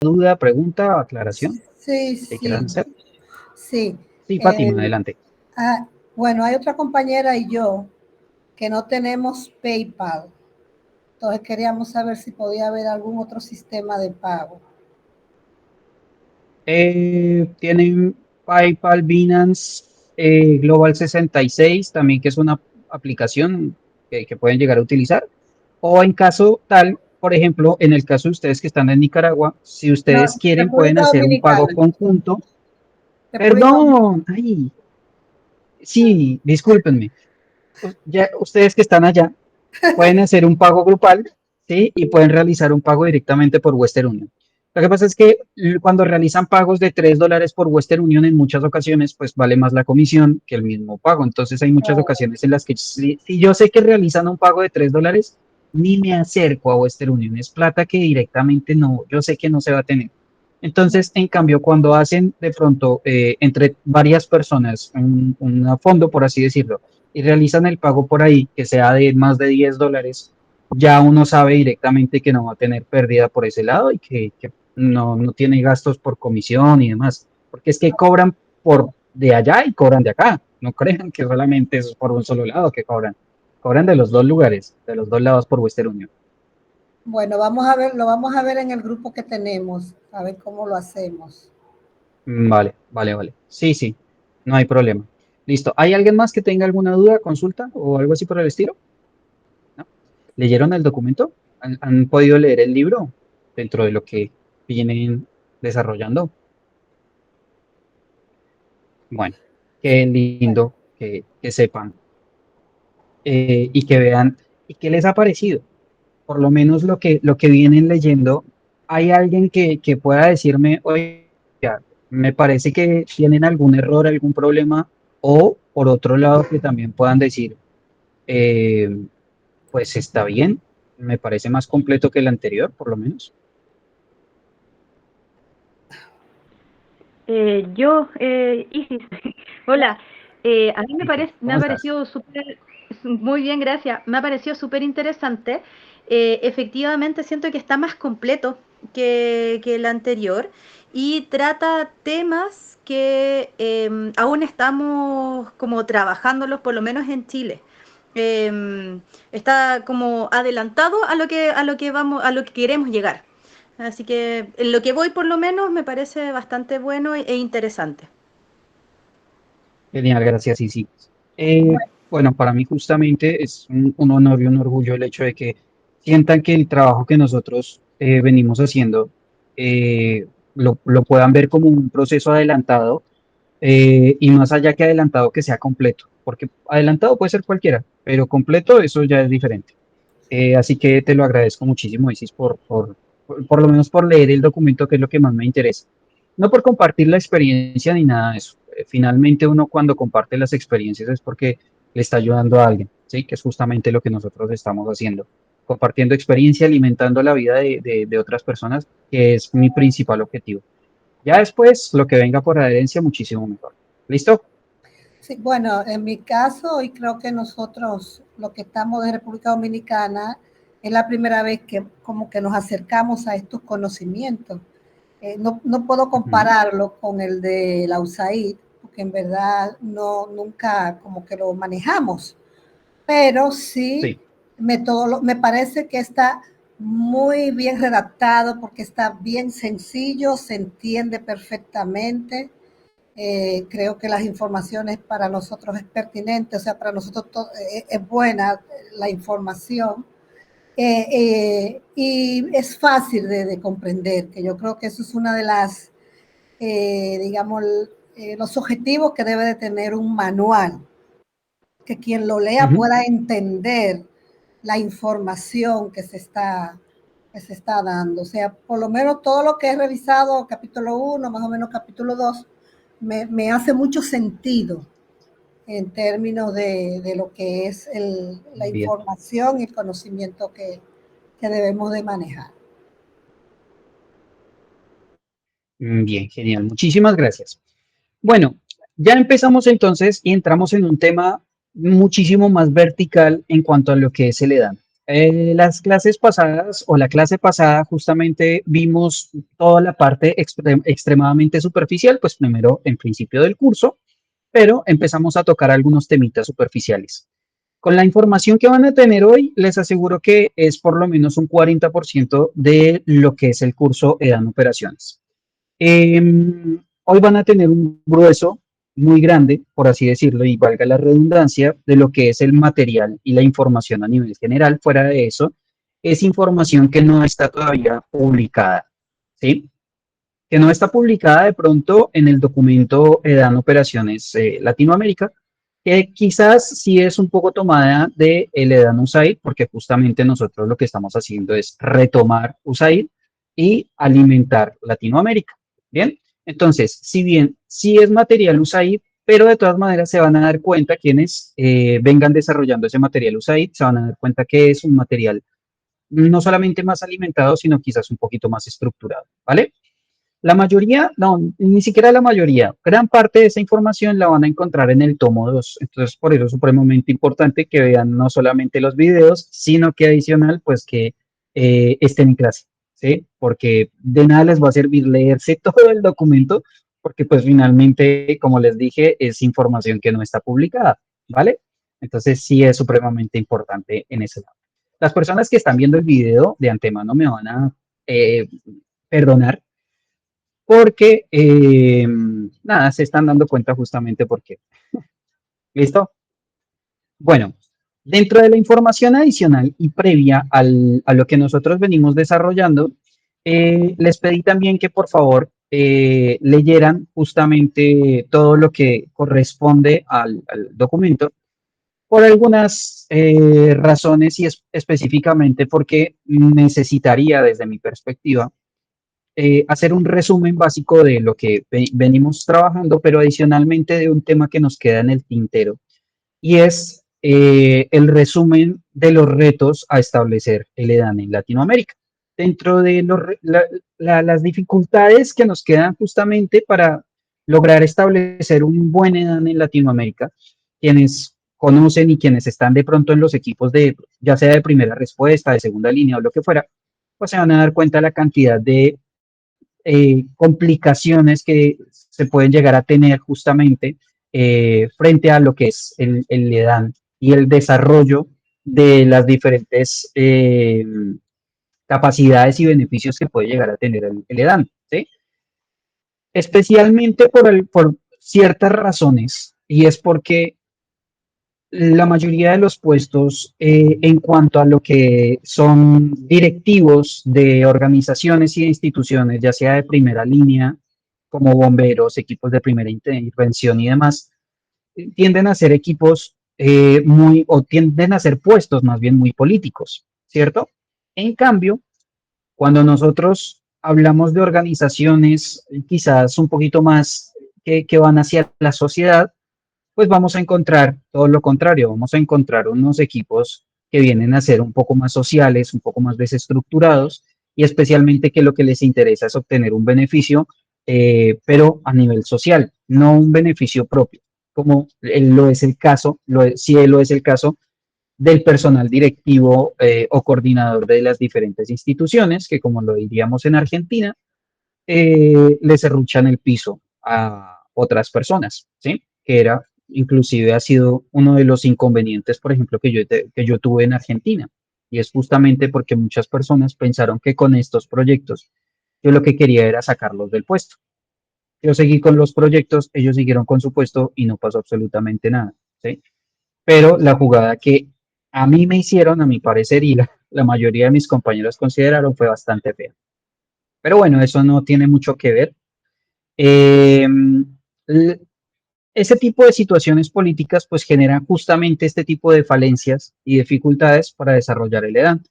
duda, pregunta, aclaración Sí, que quieran sí, hacer? sí. Sí, Fátima, Eh, adelante. bueno, hay otra compañera y yo que no tenemos PayPal. Entonces queríamos saber si podía haber algún otro sistema de pago. Tienen PayPal, Binance, Global 66, también que es una aplicación que pueden llegar a utilizar. O en caso tal, por ejemplo, en el caso de ustedes que están en Nicaragua, si No, ustedes quieren, pueden República hacer un pago Dominicana. conjunto. República Dominicana. Perdón, ay, sí, discúlpenme. Ya, ustedes que están allá pueden hacer un pago grupal, ¿sí? Y pueden realizar un pago directamente por Western Union. Lo que pasa es que cuando realizan pagos de $3 por Western Union, en muchas ocasiones, pues vale más la comisión que el mismo pago. Entonces hay muchas ocasiones en las que si yo sé que realizan un pago de $3, ni me acerco a Western Union. Es plata que directamente no, yo sé que no se va a tener. Entonces, en cambio, cuando hacen de pronto entre varias personas un fondo, por así decirlo, y realizan el pago por ahí, que sea de más de $10, ya uno sabe directamente que no va a tener pérdida por ese lado y que no tiene gastos por comisión y demás. Porque es que cobran por de allá y cobran de acá. No crean que solamente es por un solo lado que cobran. Cobran de los dos lugares, de los dos lados por Western Union. Bueno, vamos a ver, lo vamos a ver en el grupo que tenemos, a ver cómo lo hacemos. Vale, vale, vale. Sí, sí, no hay problema. Listo. ¿Hay alguien más que tenga alguna duda, consulta o algo así por el estilo? ¿No? ¿Leyeron el documento? ¿Han podido leer el libro dentro de lo que vienen desarrollando? Bueno, qué lindo que sepan y que vean y qué les ha parecido. Por lo menos lo que vienen leyendo. ¿Hay alguien que pueda decirme, oye, me parece que tienen algún error, algún problema? O por otro lado, que también puedan decir, eh, pues está bien, me parece más completo que el anterior, por lo menos. Isis, hola, a mí Sí, sí. me ¿Cómo ha estás? parecido súper, muy bien, gracias, me ha parecido súper interesante. Efectivamente, siento que está más completo que el anterior y trata temas que aún estamos como trabajándolos, por lo menos en Chile. Está como adelantado a lo que vamos, a lo que queremos llegar. Así que en lo que voy por lo menos me parece bastante bueno e interesante. Genial, gracias, sí, sí. Bueno, para mí justamente es un honor y un orgullo el hecho de que sientan que el trabajo que nosotros venimos haciendo lo puedan ver como un proceso adelantado y más allá que adelantado que sea completo, porque adelantado puede ser cualquiera, pero completo eso ya es diferente. Así que te lo agradezco muchísimo, Isis, por lo menos por leer el documento, que es lo que más me interesa. No por compartir la experiencia ni nada de eso. Finalmente uno cuando comparte las experiencias es porque le está ayudando a alguien, ¿sí? Que es justamente lo que nosotros estamos haciendo. Compartiendo experiencia, alimentando la vida de otras personas, que es mi principal objetivo. Ya después, lo que venga por adherencia, muchísimo mejor. ¿Listo? Sí, bueno, en mi caso, y creo que nosotros, los que estamos de República Dominicana, es la primera vez que como que nos acercamos a estos conocimientos. No puedo Ujú. compararlo con el de la USAID, porque en verdad no, nunca como que lo manejamos, pero sí Sí. me parece que está muy bien redactado porque está bien sencillo, se entiende perfectamente. Creo que las informaciones para nosotros es pertinente, o sea, para nosotros es buena la información y es fácil de comprender, que yo creo que eso es una de las, digamos, los objetivos que debe de tener un manual, que quien lo lea Ujú. pueda entender la información que se está dando. O sea, por lo menos todo lo que he revisado, capítulo 1, más o menos capítulo 2, me hace mucho sentido en términos de lo que es la Bien. información y el conocimiento que debemos de manejar. Bien, genial. Muchísimas gracias. Bueno, ya empezamos entonces y entramos en un tema muchísimo más vertical en cuanto a lo que es el EDAN. Las clases pasadas o la clase pasada justamente vimos toda la parte extremadamente superficial, pues primero en principio del curso, pero empezamos a tocar algunos temitas superficiales. Con la información que van a tener hoy, les aseguro que es por lo menos un 40% de lo que es el curso EDAN Operaciones. Hoy van a tener un grueso muy grande, por así decirlo, y valga la redundancia, de lo que es el material y la información a nivel general. Fuera de eso, es información que no está todavía publicada, ¿sí? Que no está publicada de pronto en el documento EDAN Operaciones Latinoamérica, que quizás sí es un poco tomada de el EDAN USAID, porque justamente nosotros lo que estamos haciendo es retomar USAID y alimentar Latinoamérica. Bien, entonces, si bien sí es material USAID, pero de todas maneras se van a dar cuenta quienes vengan desarrollando ese material USAID, se van a dar cuenta que es un material no solamente más alimentado, sino quizás un poquito más estructurado, ¿vale? La mayoría, no, ni siquiera la mayoría, gran parte de esa información la van a encontrar en el tomo 2. Entonces, por eso es supremamente importante que vean no solamente los videos, sino que adicional, pues que estén en clase, ¿sí? Porque de nada les va a servir leerse todo el documento, porque pues finalmente, como les dije, es información que no está publicada, ¿vale? Entonces, sí es supremamente importante en ese lado. Las personas que están viendo el video de antemano me van a perdonar porque, nada, se están dando cuenta justamente por qué. ¿Listo? Bueno, dentro de la información adicional y previa a lo que nosotros venimos desarrollando, les pedí también que por favor leyeran justamente todo lo que corresponde al documento por algunas razones y específicamente porque necesitaría, desde mi perspectiva, hacer un resumen básico de lo que venimos trabajando, pero adicionalmente de un tema que nos queda en el tintero, y es el resumen de los retos a establecer el EDAN en Latinoamérica. Dentro de las dificultades que nos quedan justamente para lograr establecer un buen EDAN en Latinoamérica, quienes conocen y quienes están de pronto en los equipos de, ya sea de primera respuesta, de segunda línea o lo que fuera, pues se van a dar cuenta de la cantidad de complicaciones que se pueden llegar a tener justamente frente a lo que es el EDAN y el desarrollo de las diferentes capacidades y beneficios que puede llegar a tener el EDAN, ¿sí? Especialmente por ciertas razones, y es porque la mayoría de los puestos en cuanto a lo que son directivos de organizaciones y de instituciones, ya sea de primera línea, como bomberos, equipos de primera intervención y demás, tienden a ser equipos o tienden a ser puestos más bien muy políticos, ¿cierto? En cambio, cuando nosotros hablamos de organizaciones quizás un poquito más que van hacia la sociedad, pues vamos a encontrar todo lo contrario, vamos a encontrar unos equipos que vienen a ser un poco más sociales, un poco más desestructurados y especialmente que lo que les interesa es obtener un beneficio, pero a nivel social, no un beneficio propio, como lo es el caso, si lo es el caso del personal directivo o coordinador de las diferentes instituciones, que como lo diríamos en Argentina, le serruchan el piso a otras personas, ¿sí? Que era, inclusive ha sido uno de los inconvenientes, por ejemplo, que yo tuve en Argentina. Y es justamente porque muchas personas pensaron que con estos proyectos yo lo que quería era sacarlos del puesto. Yo seguí con los proyectos, ellos siguieron con su puesto y no pasó absolutamente nada, ¿sí? Pero la jugada que a mí me hicieron, a mi parecer, y la mayoría de mis compañeros consideraron fue bastante fea. Pero bueno, eso no tiene mucho que ver. Eh, Ese tipo de situaciones políticas pues generan justamente este tipo de falencias y dificultades para desarrollar el EDAN.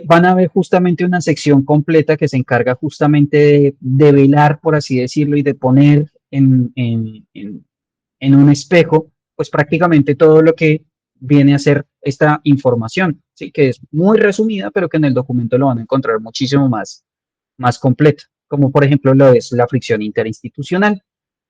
Van a ver justamente una sección completa que se encarga justamente de velar, por así decirlo, y de poner en un espejo pues prácticamente todo lo que viene a ser esta información, ¿sí? Que es muy resumida, pero que en el documento lo van a encontrar muchísimo más completa, como por ejemplo lo es la fricción interinstitucional,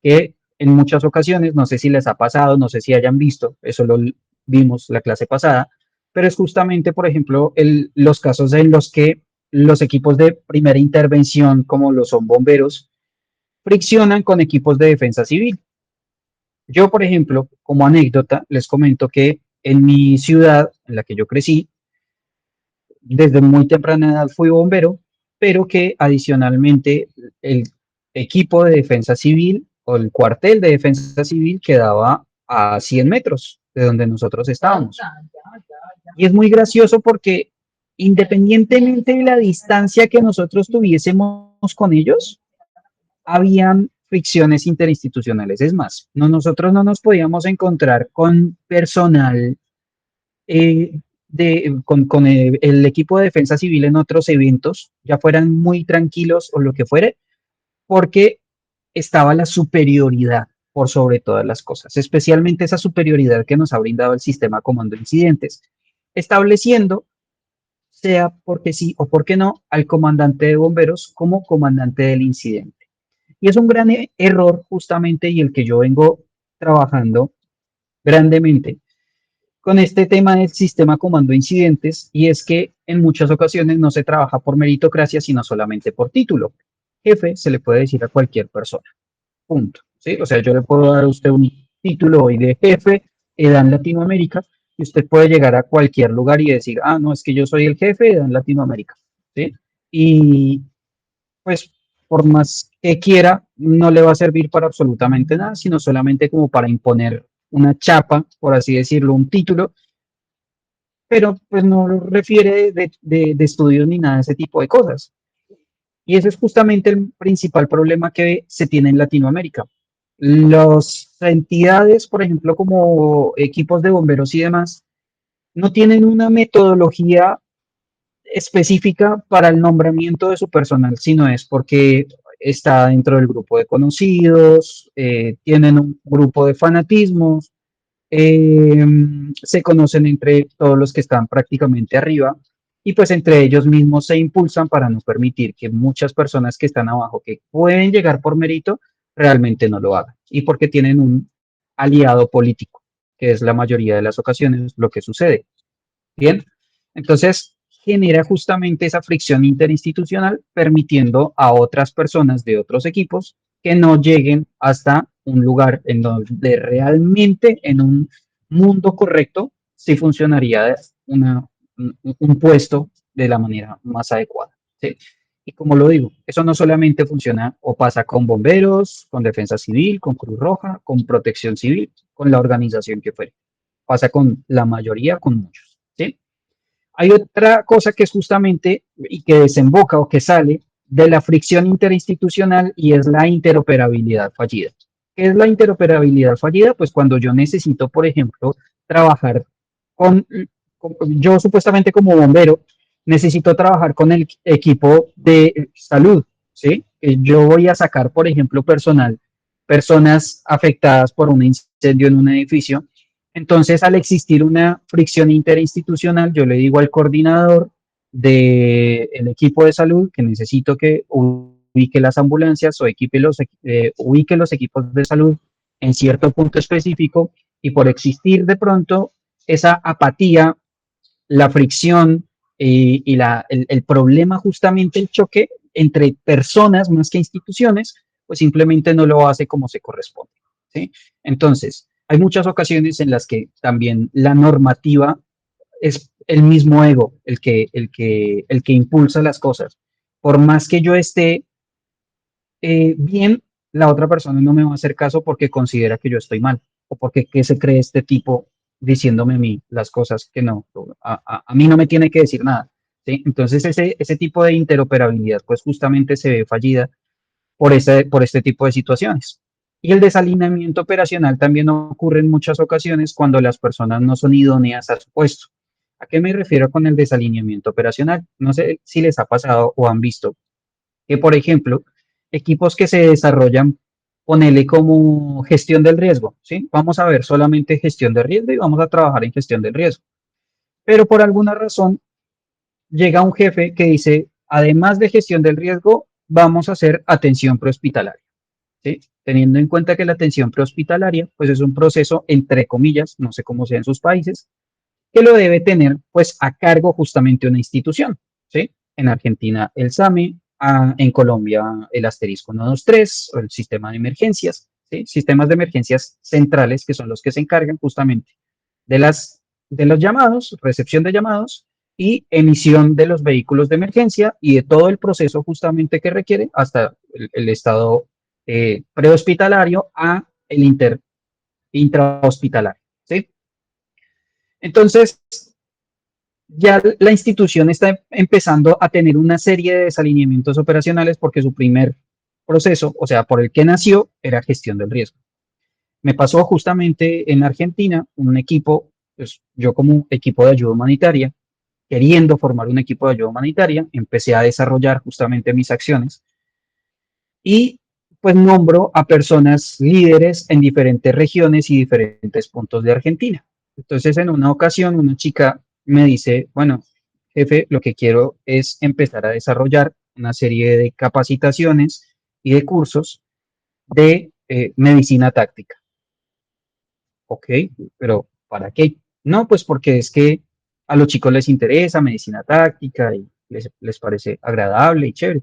que en muchas ocasiones, no sé si les ha pasado, no sé si hayan visto, eso lo vimos la clase pasada, pero es justamente, por ejemplo, los casos en los que los equipos de primera intervención, como lo son bomberos, friccionan con equipos de defensa civil. Yo, por ejemplo, como anécdota, les comento que en mi ciudad, en la que yo crecí, desde muy temprana edad fui bombero, pero que adicionalmente el equipo de defensa civil o el cuartel de defensa civil quedaba a 100 metros de donde nosotros estábamos. Y es muy gracioso porque independientemente de la distancia que nosotros tuviésemos con ellos, habían fricciones interinstitucionales. Es más, nosotros no nos podíamos encontrar con personal con el equipo de defensa civil en otros eventos, ya fueran muy tranquilos o lo que fuere, porque estaba la superioridad por sobre todas las cosas, especialmente esa superioridad que nos ha brindado el sistema comando de incidentes, estableciendo, sea porque sí o porque no, al comandante de bomberos como comandante del incidente. Y es un gran error justamente y el que yo vengo trabajando grandemente con este tema del sistema comando de incidentes, y es que en muchas ocasiones no se trabaja por meritocracia, sino solamente por título. Jefe se le puede decir a cualquier persona, punto. ¿Sí? O sea, yo le puedo dar a usted un título hoy de jefe EDAN Latinoamérica y usted puede llegar a cualquier lugar y decir, ah, no, es que yo soy el jefe EDAN Latinoamérica. ¿Sí? Y pues por más que quiera, no le va a servir para absolutamente nada, sino solamente como para imponer una chapa, por así decirlo, un título, pero pues no lo refiere de estudios ni nada de ese tipo de cosas. Y ese es justamente el principal problema que se tiene en Latinoamérica. Las entidades, por ejemplo, como equipos de bomberos y demás, no tienen una metodología específica para el nombramiento de su personal, sino es porque está dentro del grupo de conocidos, tienen un grupo de fanatismos, eh, se conocen entre todos los que están prácticamente arriba y pues entre ellos mismos se impulsan para no permitir que muchas personas que están abajo, que pueden llegar por mérito, realmente no lo hagan. Y porque tienen un aliado político, que es la mayoría de las ocasiones lo que sucede. Bien, entonces genera justamente esa fricción interinstitucional, permitiendo a otras personas de otros equipos que no lleguen hasta un lugar en donde realmente en un mundo correcto sí funcionaría un puesto de la manera más adecuada. ¿Sí? Y como lo digo, eso no solamente funciona o pasa con bomberos, con defensa civil, con Cruz Roja, con protección civil, con la organización que fuere. Pasa con la mayoría, con muchos. ¿Sí? Hay otra cosa que es justamente y que desemboca o que sale de la fricción interinstitucional y es la interoperabilidad fallida. ¿Qué es la interoperabilidad fallida? Pues cuando yo necesito, por ejemplo, trabajar con, yo supuestamente como bombero, necesito trabajar con el equipo de salud, ¿sí? Yo voy a sacar, por ejemplo, personas afectadas por un incendio en un edificio. Entonces, al existir una fricción interinstitucional, yo le digo al coordinador del equipo de salud que necesito que ubique las ambulancias o ubique los equipos de salud en cierto punto específico y por existir de pronto esa apatía, la fricción el problema, justamente el choque entre personas más que instituciones, pues simplemente no lo hace como se corresponde. ¿Sí? Entonces, hay muchas ocasiones en las que también la normativa es el mismo ego el que impulsa las cosas. Por más que yo esté bien, la otra persona no me va a hacer caso porque considera que yo estoy mal o porque qué se cree este tipo diciéndome a mí las cosas que no, a mí no me tiene que decir nada. ¿Sí? Entonces ese tipo de interoperabilidad pues justamente se ve fallida por este tipo de situaciones. Y el desalineamiento operacional también ocurre en muchas ocasiones cuando las personas no son idóneas a su puesto. ¿A qué me refiero con el desalineamiento operacional? No sé si les ha pasado o han visto que, por ejemplo, equipos que se desarrollan, ponele como gestión del riesgo, ¿sí? Vamos a ver solamente gestión de riesgo y vamos a trabajar en gestión del riesgo. Pero por alguna razón llega un jefe que dice, además de gestión del riesgo, vamos a hacer atención prehospitalaria, ¿sí? Teniendo en cuenta que la atención prehospitalaria, pues es un proceso, entre comillas, no sé cómo sea en sus países, que lo debe tener pues a cargo justamente una institución, ¿sí? En Argentina el SAME, en Colombia el asterisco 123 o el sistema de emergencias, ¿sí? Sistemas de emergencias centrales que son los que se encargan justamente de, de los llamados, recepción de llamados y emisión de los vehículos de emergencia y de todo el proceso justamente que requiere hasta el estado prehospitalario a el intrahospitalario, ¿sí? Entonces, ya la institución está empezando a tener una serie de desalineamientos operacionales porque su primer proceso, o sea, por el que nació, era gestión del riesgo. Me pasó justamente en Argentina un equipo, pues yo como equipo de ayuda humanitaria, queriendo formar un equipo de ayuda humanitaria, empecé a desarrollar justamente mis acciones y pues nombro a personas líderes en diferentes regiones y diferentes puntos de Argentina. Entonces, en una ocasión, una chica me dice, bueno, jefe, lo que quiero es empezar a desarrollar una serie de capacitaciones y de cursos de medicina táctica. Ok, pero ¿para qué? No, pues porque es que a los chicos les interesa medicina táctica y les parece agradable y chévere.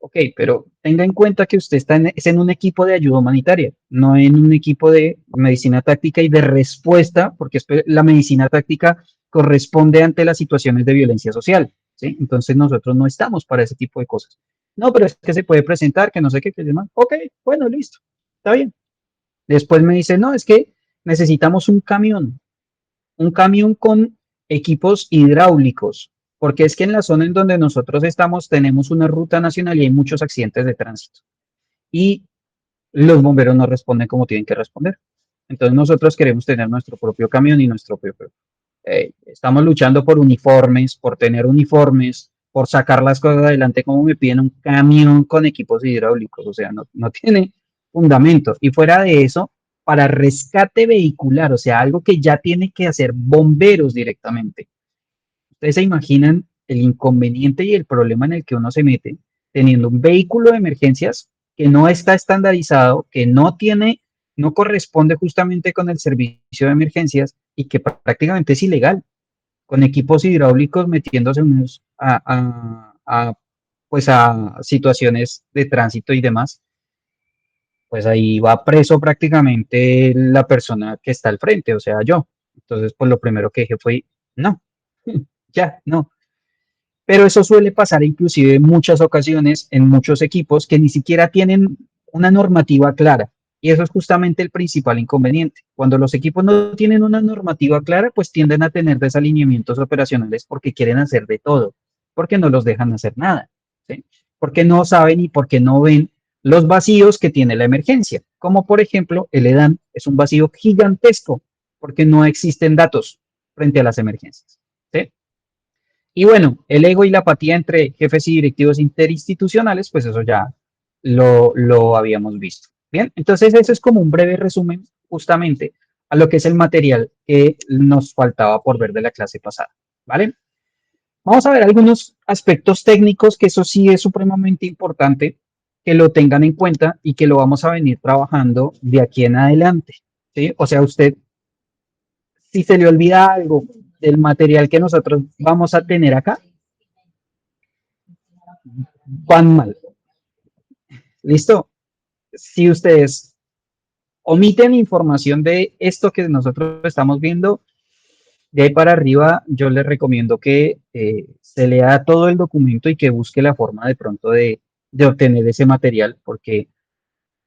Ok, pero tenga en cuenta que usted está es en un equipo de ayuda humanitaria, no en un equipo de medicina táctica y de respuesta, porque la medicina táctica corresponde ante las situaciones de violencia social, ¿sí? Entonces nosotros no estamos para ese tipo de cosas. No, pero es que se puede presentar, que no sé qué, que demás. Ok, bueno, listo, está bien. Después me dice, no, es que necesitamos un camión con equipos hidráulicos, porque es que en la zona en donde nosotros estamos tenemos una ruta nacional y hay muchos accidentes de tránsito. Y los bomberos no responden como tienen que responder. Entonces nosotros queremos tener nuestro propio camión y nuestro propio... estamos luchando por uniformes, por tener uniformes, por sacar las cosas adelante, como me piden un camión con equipos hidráulicos, o sea, no tiene fundamento. Y fuera de eso, para rescate vehicular, o sea, algo que ya tiene que hacer bomberos directamente. Ustedes se imaginan el inconveniente y el problema en el que uno se mete teniendo un vehículo de emergencias que no está estandarizado, que no tiene, no corresponde justamente con el servicio de emergencias y que prácticamente es ilegal, con equipos hidráulicos metiéndose unos pues a situaciones de tránsito y demás, pues ahí va preso prácticamente la persona que está al frente, o sea, yo. Entonces, pues lo primero que dije fue, no, ya, no. Pero eso suele pasar inclusive en muchas ocasiones en muchos equipos que ni siquiera tienen una normativa clara. Y eso es justamente el principal inconveniente. Cuando los equipos no tienen una normativa clara, pues tienden a tener desalineamientos operacionales porque quieren hacer de todo, porque no los dejan hacer nada, ¿sí? Porque no saben y porque no ven los vacíos que tiene la emergencia. Como por ejemplo, el EDAN es un vacío gigantesco porque no existen datos frente a las emergencias, ¿sí? Y bueno, el ego y la apatía entre jefes y directivos interinstitucionales, pues eso ya lo habíamos visto. Bien, entonces eso es como un breve resumen justamente a lo que es el material que nos faltaba por ver de la clase pasada. ¿Vale? Vamos a ver algunos aspectos técnicos que eso sí es supremamente importante que lo tengan en cuenta y que lo vamos a venir trabajando de aquí en adelante. ¿Sí? O sea, usted, si se le olvida algo del material que nosotros vamos a tener acá, van mal. ¿Listo? Si ustedes omiten información de esto que nosotros estamos viendo, de ahí para arriba, yo les recomiendo que se lea todo el documento y que busque la forma de pronto de obtener ese material, porque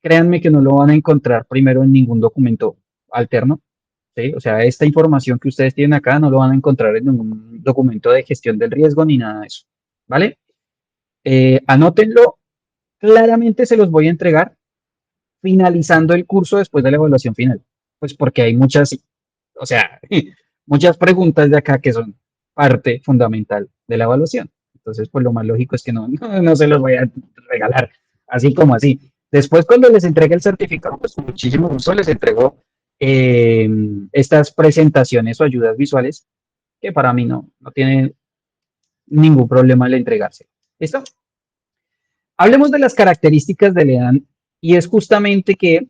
créanme que no lo van a encontrar primero en ningún documento alterno. ¿Sí? O sea, esta información que ustedes tienen acá no lo van a encontrar en ningún documento de gestión del riesgo ni nada de eso. ¿Vale? Anótenlo, claramente se los voy a entregar finalizando el curso después de la evaluación final. Pues porque hay muchas, o sea, muchas preguntas de acá que son parte fundamental de la evaluación. Entonces, pues lo más lógico es que no se los voy a regalar así como así. Después, cuando les entregue el certificado, pues con muchísimo gusto les entrego estas presentaciones o ayudas visuales que para mí no tiene ningún problema el entregarse. ¿Listo? Hablemos de las características del EDAN y es justamente que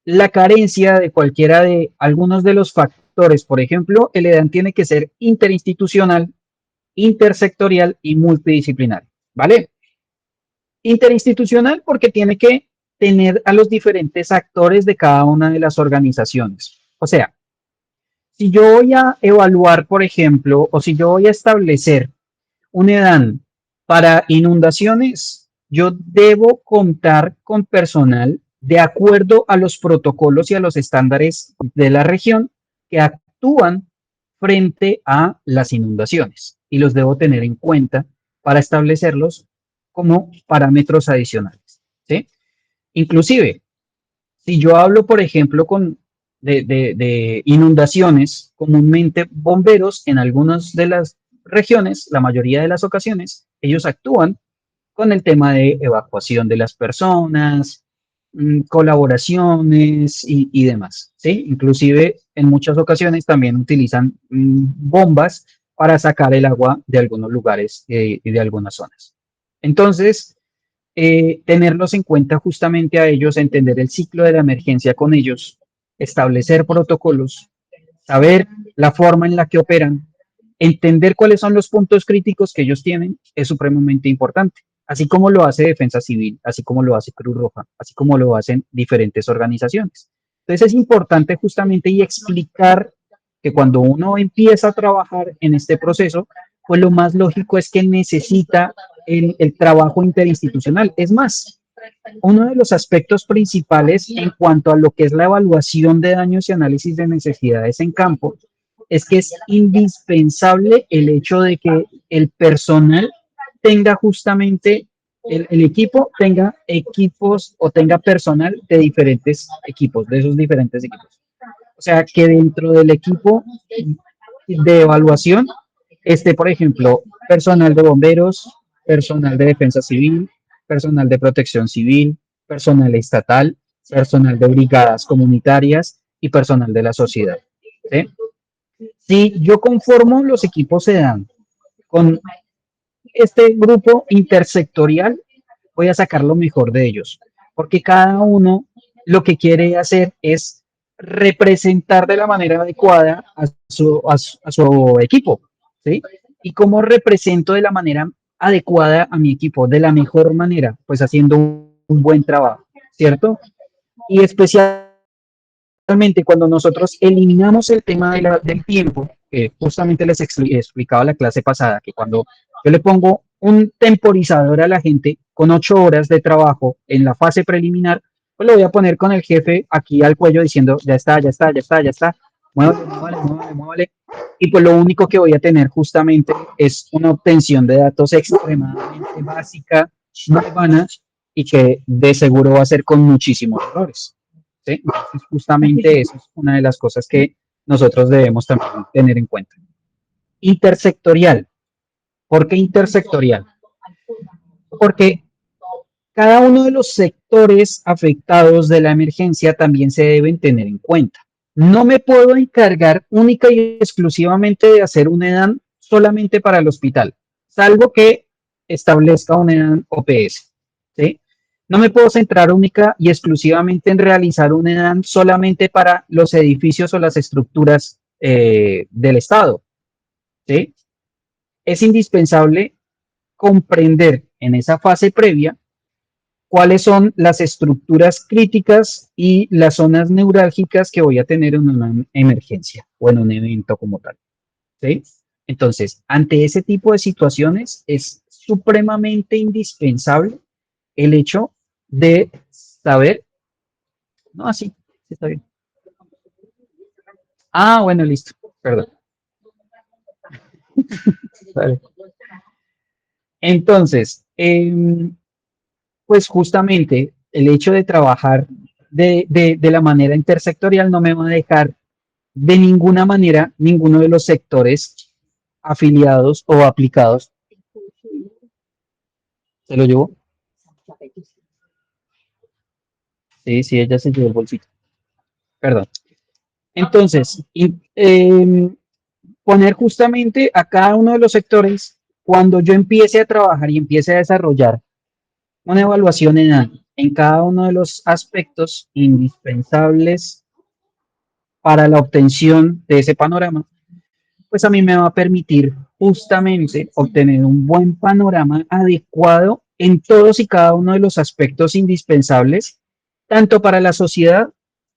la carencia de cualquiera de algunos de los factores actores, por ejemplo, el EDAN tiene que ser interinstitucional, intersectorial y multidisciplinario, ¿vale? Interinstitucional porque tiene que tener a los diferentes actores de cada una de las organizaciones. O sea, si yo voy a evaluar, por ejemplo, o si yo voy a establecer un EDAN para inundaciones, yo debo contar con personal de acuerdo a los protocolos y a los estándares de la región que actúan frente a las inundaciones y los debo tener en cuenta para establecerlos como parámetros adicionales, ¿sí? Inclusive, si yo hablo, por ejemplo, de inundaciones, comúnmente bomberos en algunas de las regiones, la mayoría de las ocasiones, ellos actúan con el tema de evacuación de las personas, colaboraciones y demás, ¿sí? Inclusive en muchas ocasiones también utilizan bombas para sacar el agua de algunos lugares y de algunas zonas. Entonces, tenerlos en cuenta justamente a ellos, entender el ciclo de la emergencia con ellos, establecer protocolos, saber la forma en la que operan, entender cuáles son los puntos críticos que ellos tienen es supremamente importante, así como lo hace Defensa Civil, así como lo hace Cruz Roja, así como lo hacen diferentes organizaciones. Entonces es importante justamente y explicar que cuando uno empieza a trabajar en este proceso, pues lo más lógico es que necesita el trabajo interinstitucional. Es más, uno de los aspectos principales en cuanto a lo que es la evaluación de daños y análisis de necesidades en campo es que es indispensable el hecho de que el personal tenga justamente, el equipo tenga equipos o tenga personal de diferentes equipos, de esos diferentes equipos. O sea, que dentro del equipo de evaluación esté, por ejemplo, personal de bomberos, personal de defensa civil, personal de protección civil, personal estatal, personal de brigadas comunitarias y personal de la sociedad. ¿Sí? Si yo conformo los equipos se dan con este grupo intersectorial, voy a sacar lo mejor de ellos, porque cada uno lo que quiere hacer es representar de la manera adecuada a su equipo, ¿sí? ¿Y cómo represento de la manera adecuada a mi equipo? De la mejor manera, pues haciendo un buen trabajo, ¿cierto? Y especialmente cuando nosotros eliminamos el tema del tiempo, que justamente les explicaba la clase pasada, que cuando yo le pongo un temporizador a la gente con 8 horas de trabajo en la fase preliminar, pues lo voy a poner con el jefe aquí al cuello diciendo, ya está, ya está, ya está, ya está, muévale, muévale, muévale, muévale. Y pues lo único que voy a tener justamente es una obtención de datos extremadamente básica, muy vana y que de seguro va a ser con muchísimos errores. ¿Sí? Entonces, justamente eso es una de las cosas que nosotros debemos también tener en cuenta. Intersectorial. ¿Por qué intersectorial? Porque cada uno de los sectores afectados de la emergencia también se deben tener en cuenta. No me puedo encargar única y exclusivamente de hacer un EDAN solamente para el hospital, salvo que establezca un EDAN OPS. ¿Sí? No me puedo centrar única y exclusivamente en realizar un EDAN solamente para los edificios o las estructuras del Estado. ¿Sí? Es indispensable comprender en esa fase previa cuáles son las estructuras críticas y las zonas neurálgicas que voy a tener en una emergencia o en un evento como tal. ¿Sí? Entonces, ante ese tipo de situaciones es supremamente indispensable el hecho de saber, no, así, sí, está bien. Ah, bueno, listo, perdón. Vale. Entonces, pues justamente el hecho de trabajar de la manera intersectorial no me va a dejar de ninguna manera ninguno de los sectores afiliados o aplicados. ¿Se lo llevó? Sí, sí, ella se llevó el bolsito. Perdón. Entonces, poner justamente a cada uno de los sectores, cuando yo empiece a trabajar y empiece a desarrollar una evaluación en cada uno de los aspectos indispensables para la obtención de ese panorama, pues a mí me va a permitir justamente obtener un buen panorama adecuado en todos y cada uno de los aspectos indispensables, tanto para la sociedad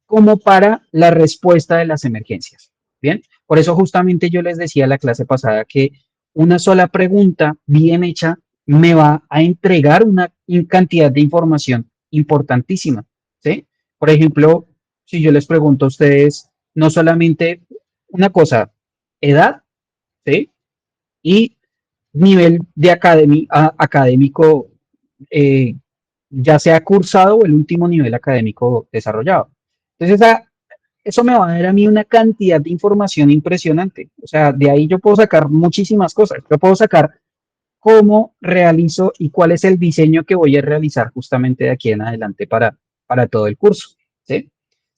como para la respuesta de las emergencias. Bien, por eso justamente yo les decía la clase pasada que una sola pregunta bien hecha me va a entregar una cantidad de información importantísima. ¿Sí? Por ejemplo, si yo les pregunto a ustedes, no solamente una cosa, edad, ¿sí? Y nivel de académico, eh, ya sea cursado o el último nivel académico desarrollado. Entonces, eso me va a dar a mí una cantidad de información impresionante. O sea, de ahí yo puedo sacar muchísimas cosas. Yo puedo sacar cómo realizo y cuál es el diseño que voy a realizar justamente de aquí en adelante para todo el curso. ¿Sí?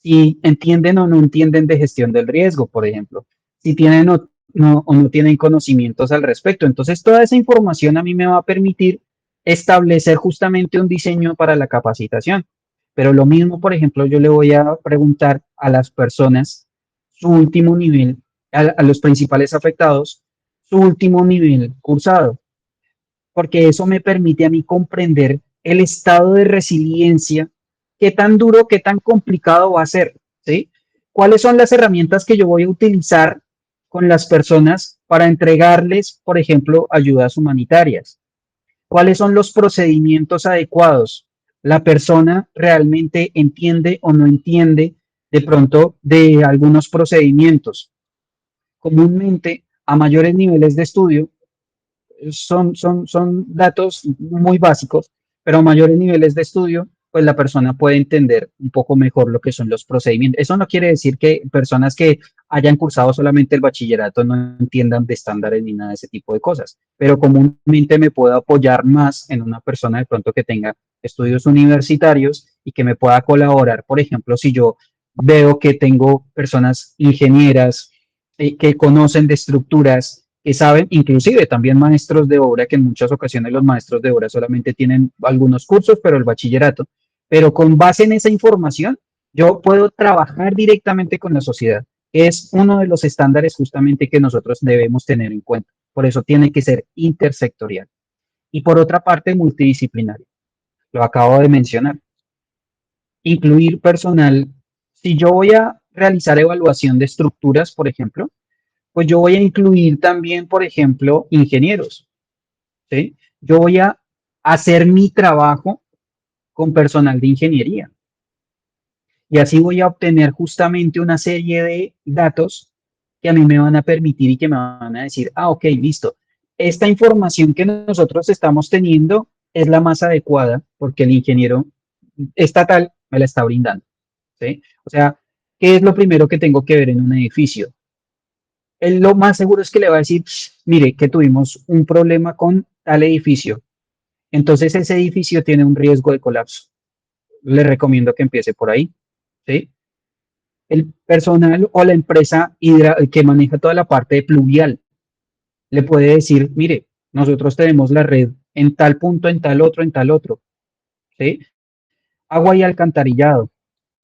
Si entienden o no entienden de gestión del riesgo, por ejemplo, si tienen o no tienen conocimientos al respecto. Entonces, toda esa información a mí me va a permitir establecer justamente un diseño para la capacitación. Pero lo mismo, por ejemplo, yo le voy a preguntar a las personas su último nivel, a los principales afectados, su último nivel cursado, porque eso me permite a mí comprender el estado de resiliencia, qué tan duro, qué tan complicado va a ser, ¿sí? ¿Cuáles son las herramientas que yo voy a utilizar con las personas para entregarles, por ejemplo, ayudas humanitarias? ¿Cuáles son los procedimientos adecuados? ¿La persona realmente entiende o no entiende de pronto de algunos procedimientos? Comúnmente, a mayores niveles de estudio, son datos muy básicos, pero a mayores niveles de estudio, pues la persona puede entender un poco mejor lo que son los procedimientos. Eso no quiere decir que personas que hayan cursado solamente el bachillerato no entiendan de estándares ni nada de ese tipo de cosas, pero comúnmente me puedo apoyar más en una persona de pronto que tenga estudios universitarios y que me pueda colaborar. Por ejemplo, si yo veo que tengo personas ingenieras que conocen de estructuras, que saben, inclusive también maestros de obra, que en muchas ocasiones los maestros de obra solamente tienen algunos cursos, pero el bachillerato. Pero con base en esa información, yo puedo trabajar directamente con la sociedad. Es uno de los estándares justamente que nosotros debemos tener en cuenta. Por eso tiene que ser intersectorial. Y por otra parte, multidisciplinario. Lo acabo de mencionar. Incluir personal. Si yo voy a realizar evaluación de estructuras, por ejemplo, pues yo voy a incluir también, por ejemplo, ingenieros, ¿sí? Yo voy a hacer mi trabajo con personal de ingeniería y así voy a obtener justamente una serie de datos que a mí me van a permitir y que me van a decir, ah, ok, listo. Esta información que nosotros estamos teniendo es la más adecuada porque el ingeniero estatal me la está brindando, ¿sí? O sea, ¿qué es lo primero que tengo que ver en un edificio? Él lo más seguro es que le va a decir, mire, que tuvimos un problema con tal edificio. Entonces ese edificio tiene un riesgo de colapso. Le recomiendo que empiece por ahí, ¿sí? El personal o la empresa que maneja toda la parte de pluvial le puede decir, mire, nosotros tenemos la red en tal punto, en tal otro, ¿sí? Agua y alcantarillado,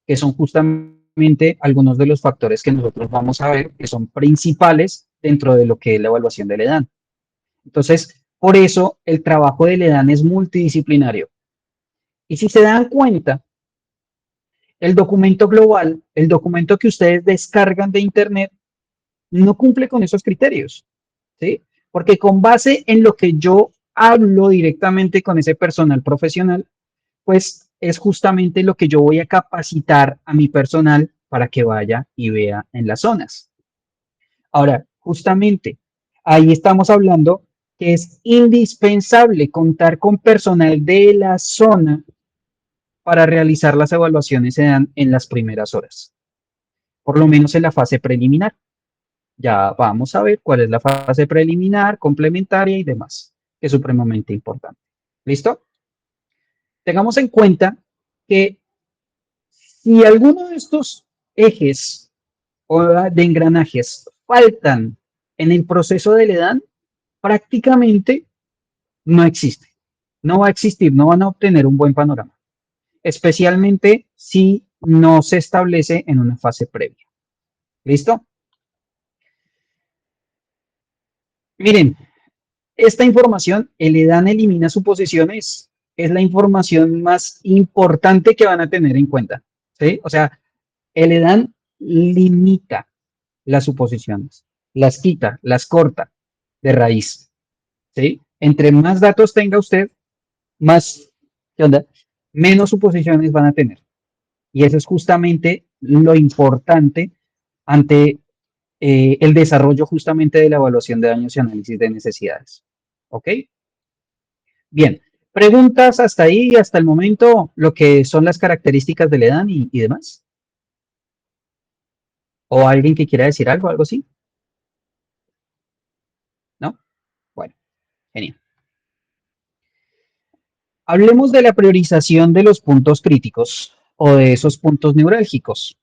que son justamente algunos de los factores que nosotros vamos a ver que son principales dentro de lo que es la evaluación del EDAN. Entonces, por eso el trabajo del EDAN es multidisciplinario. Y si se dan cuenta, el documento global, el documento que ustedes descargan de Internet, no cumple con esos criterios, ¿sí? Porque con base en lo que yo hablo directamente con ese personal profesional, pues es justamente lo que yo voy a capacitar a mi personal para que vaya y vea en las zonas. Ahora, justamente, ahí estamos hablando que es indispensable contar con personal de la zona para realizar las evaluaciones se dan en las primeras horas, por lo menos en la fase preliminar. Ya vamos a ver cuál es la fase preliminar, complementaria y demás, que es supremamente importante. ¿Listo? Tengamos en cuenta que si alguno de estos ejes o de engranajes faltan en el proceso de EDAN, prácticamente no existe. No va a existir, no van a obtener un buen panorama, especialmente si no se establece en una fase previa. ¿Listo? Miren, esta información, el EDAN elimina suposiciones, es la información más importante que van a tener en cuenta, ¿sí? O sea, el EDAN limita las suposiciones, las quita, las corta de raíz, ¿sí? Entre más datos tenga usted, más, ¿qué onda? Menos suposiciones van a tener. Y eso es justamente lo importante ante el desarrollo justamente de la evaluación de daños y análisis de necesidades. ¿Ok? Bien. Preguntas hasta ahí, hasta el momento, lo que son las características del EDAN y demás. ¿O alguien que quiera decir algo, algo así? ¿No? Bueno, genial. Hablemos de la priorización de los puntos críticos o de esos puntos neurálgicos.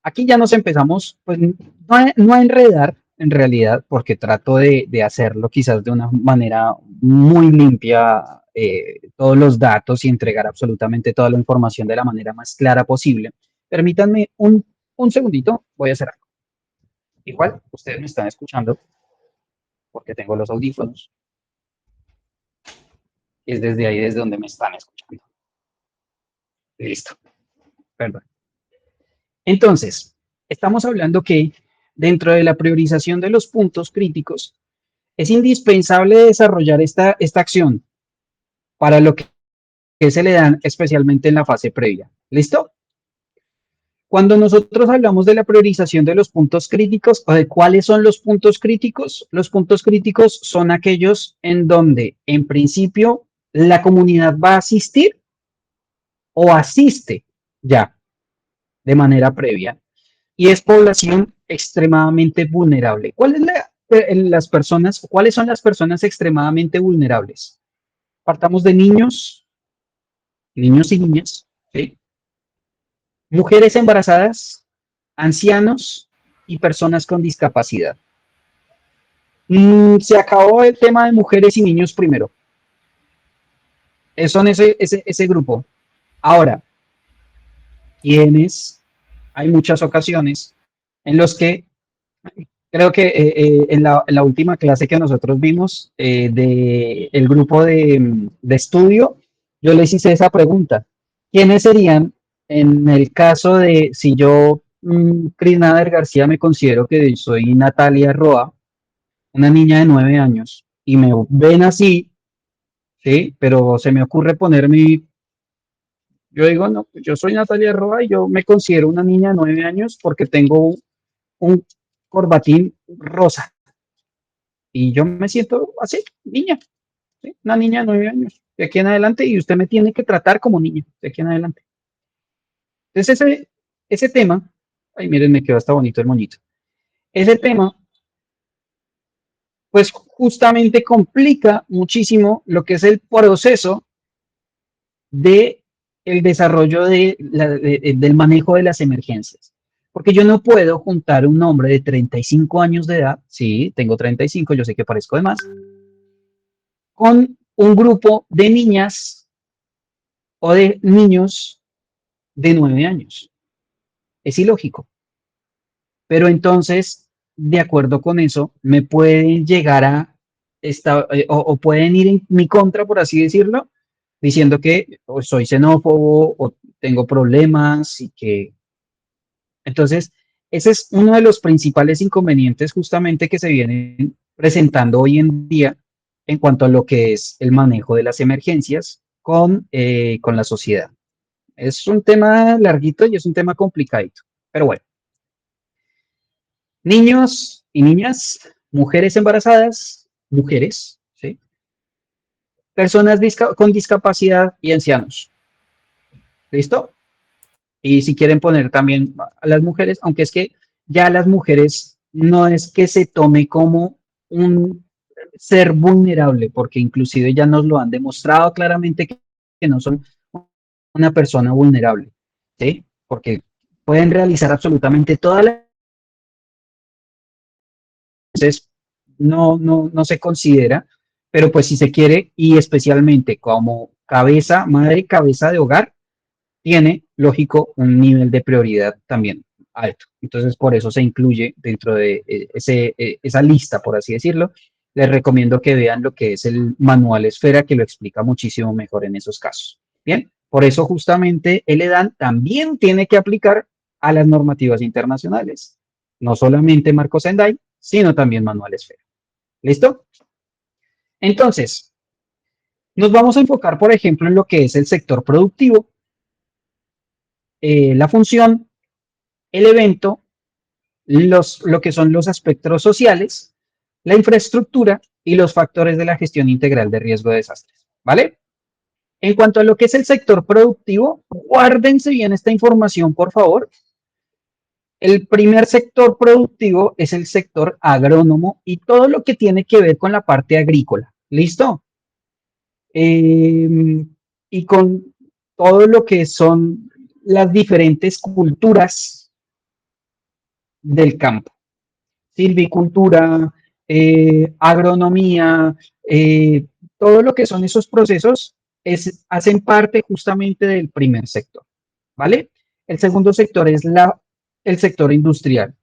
Aquí ya nos empezamos, pues, no a enredar en realidad, porque trato de hacerlo quizás de una manera muy limpia, todos los datos y entregar absolutamente toda la información de la manera más clara posible. Permítanme un segundito, voy a hacer algo. Igual, ustedes me están escuchando porque tengo los audífonos. Es desde ahí desde donde me están escuchando. Listo, perdón. Entonces, estamos hablando que dentro de la priorización de los puntos críticos, es indispensable desarrollar esta acción para lo que se le dan especialmente en la fase previa. ¿Listo? Cuando nosotros hablamos de la priorización de los puntos críticos o de cuáles son los puntos críticos son aquellos en donde en principio la comunidad va a asistir o asiste ya de manera previa y es población extremadamente vulnerable. ¿Cuáles son las personas extremadamente vulnerables? Partamos de niños y niñas, ¿sí? Mujeres embarazadas, ancianos y personas con discapacidad. Se acabó el tema de mujeres y niños primero. Son ese grupo. Ahora, hay muchas ocasiones en los que creo que en la última clase que nosotros vimos del grupo de estudio, yo les hice esa pregunta. ¿Quiénes serían en el caso de si yo, Cris Nader García, me considero que soy Natalia Roa, una niña de 9 años, y me ven así, ¿sí? Pero se me ocurre ponerme, yo digo, no, pues yo soy Natalia Roa y yo me considero una niña de 9 años porque tengo un corbatín rosa. Y yo me siento así, niña, ¿sí? Una niña de 9 años, de aquí en adelante, y usted me tiene que tratar como niña, de aquí en adelante. Entonces, ese tema, ay, miren, me quedó hasta bonito el moñito. Ese tema, pues justamente complica muchísimo lo que es el proceso de el desarrollo del manejo de las emergencias. Porque yo no puedo juntar un hombre de 35 años de edad, sí, tengo 35, yo sé que parezco de más, con un grupo de niñas o de niños de 9 años. Es ilógico. Pero entonces, de acuerdo con eso, me pueden llegar o pueden ir en mi contra, por así decirlo, diciendo que soy xenófobo o tengo problemas y que... Entonces, ese es uno de los principales inconvenientes justamente que se vienen presentando hoy en día en cuanto a lo que es el manejo de las emergencias con la sociedad. Es un tema larguito y es un tema complicadito, pero bueno. Niños y niñas, mujeres embarazadas, mujeres, ¿sí? Personas con discapacidad y ancianos. ¿Listo? Y si quieren poner también a las mujeres, aunque es que ya las mujeres no es que se tome como un ser vulnerable, porque inclusive ya nos lo han demostrado claramente que no son una persona vulnerable, ¿sí? Porque pueden realizar absolutamente todas las... Entonces, no se considera, pero pues si se quiere, y especialmente como cabeza, madre cabeza de hogar, tiene, lógico, un nivel de prioridad también. alto. Entonces, por eso se incluye dentro de esa lista, por así decirlo. Les recomiendo que vean lo que es el manual Esfera, que lo explica muchísimo mejor en esos casos. Bien, por eso justamente el EDAN también tiene que aplicar a las normativas internacionales. No solamente Marco Sendai, sino también manual Esfera. ¿Listo? Entonces, nos vamos a enfocar, por ejemplo, en lo que es el sector productivo, la función, el evento, lo que son los aspectos sociales, la infraestructura y los factores de la gestión integral de riesgo de desastres. ¿Vale? En cuanto a lo que es el sector productivo, guárdense bien esta información, por favor. El primer sector productivo es el sector agrónomo y todo lo que tiene que ver con la parte agrícola. ¿Listo? Y con todo lo que son las diferentes culturas del campo. Silvicultura, agronomía, todo lo que son esos procesos hacen parte justamente del primer sector, ¿vale? El segundo sector es el sector industrial.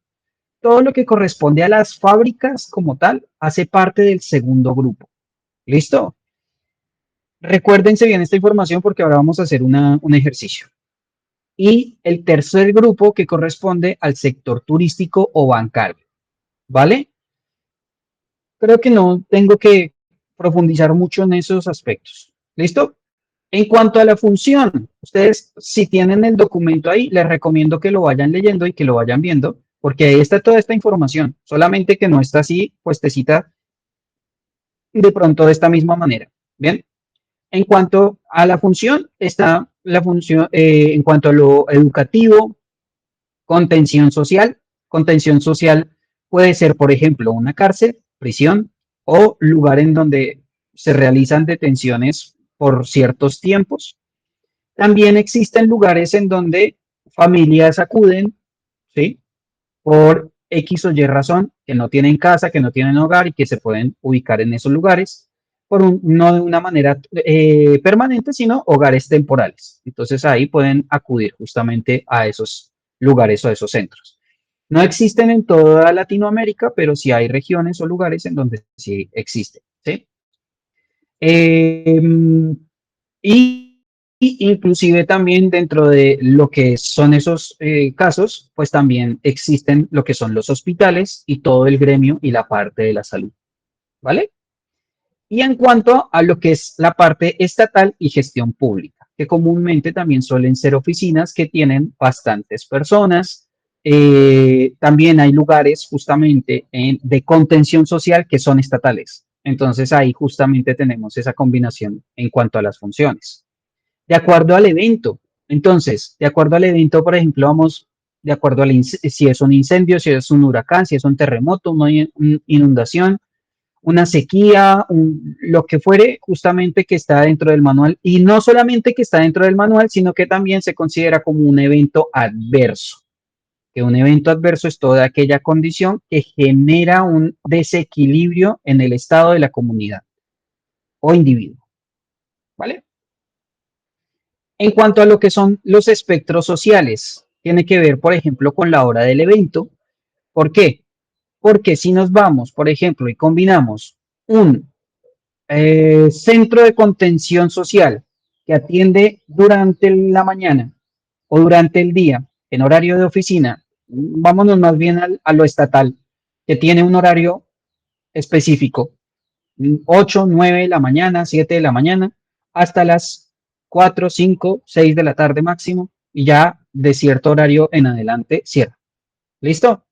Todo lo que corresponde a las fábricas como tal hace parte del segundo grupo. ¿Listo? Recuérdense bien esta información porque ahora vamos a hacer un ejercicio. Y el tercer grupo que corresponde al sector turístico o bancario, ¿vale? Creo que no tengo que profundizar mucho en esos aspectos. ¿Listo? En cuanto a la función, ustedes si tienen el documento ahí, les recomiendo que lo vayan leyendo y que lo vayan viendo, porque ahí está toda esta información, solamente que no está así puestecita de pronto de esta misma manera. Bien, en cuanto a la función, está la función, en cuanto a lo educativo, contención social. Contención social puede ser, por ejemplo, una cárcel, prisión o lugar en donde se realizan detenciones por ciertos tiempos. También existen lugares en donde familias acuden, ¿sí? Por X o Y razón, que no tienen casa, que no tienen hogar y que se pueden ubicar en esos lugares, no de una manera permanente, sino hogares temporales. Entonces ahí pueden acudir justamente a esos lugares o a esos centros. No existen en toda Latinoamérica, pero sí hay regiones o lugares en donde sí existen. ¿Sí? Eh, y inclusive también dentro de lo que son esos casos, pues también existen lo que son los hospitales y todo el gremio y la parte de la salud, ¿vale? Y en cuanto a lo que es la parte estatal y gestión pública, que comúnmente también suelen ser oficinas que tienen bastantes personas. También hay lugares justamente de contención social que son estatales. Entonces ahí justamente tenemos esa combinación en cuanto a las funciones de acuerdo al evento. Entonces, de acuerdo al evento, por ejemplo, vamos de acuerdo a si es un incendio, si es un huracán, si es un terremoto, una inundación, una sequía, lo que fuere justamente que está dentro del manual. Y no solamente que está dentro del manual, sino que también se considera como un evento adverso. Que un evento adverso es toda aquella condición que genera un desequilibrio en el estado de la comunidad o individuo. ¿Vale? En cuanto a lo que son los espectros sociales, tiene que ver, por ejemplo, con la hora del evento. ¿Por qué? Porque si nos vamos, por ejemplo, y combinamos un centro de contención social que atiende durante la mañana o durante el día en horario de oficina, vámonos más bien a lo estatal, que tiene un horario específico, 8, 9 de la mañana, 7 de la mañana, hasta las 4, 5, 6 de la tarde máximo, y ya de cierto horario en adelante cierra. ¿Listo?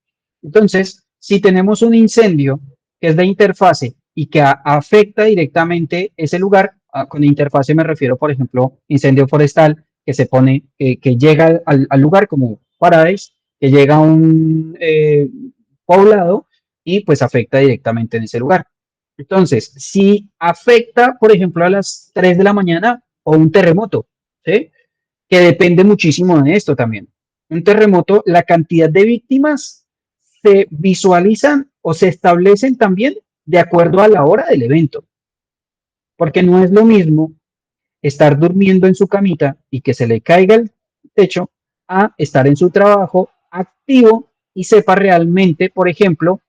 Entonces, si tenemos un incendio que es de interfase y que afecta directamente ese lugar, con interfase me refiero, por ejemplo, incendio forestal que se pone, que llega al lugar como Paradise, que llega a un poblado y pues afecta directamente en ese lugar. Entonces, si afecta, por ejemplo, a las 3 de la mañana o un terremoto, ¿sí? Que depende muchísimo de esto también. Un terremoto, la cantidad de víctimas se visualizan o se establecen también de acuerdo a la hora del evento, porque no es lo mismo estar durmiendo en su camita y que se le caiga el techo a estar en su trabajo activo y sepa realmente, por ejemplo,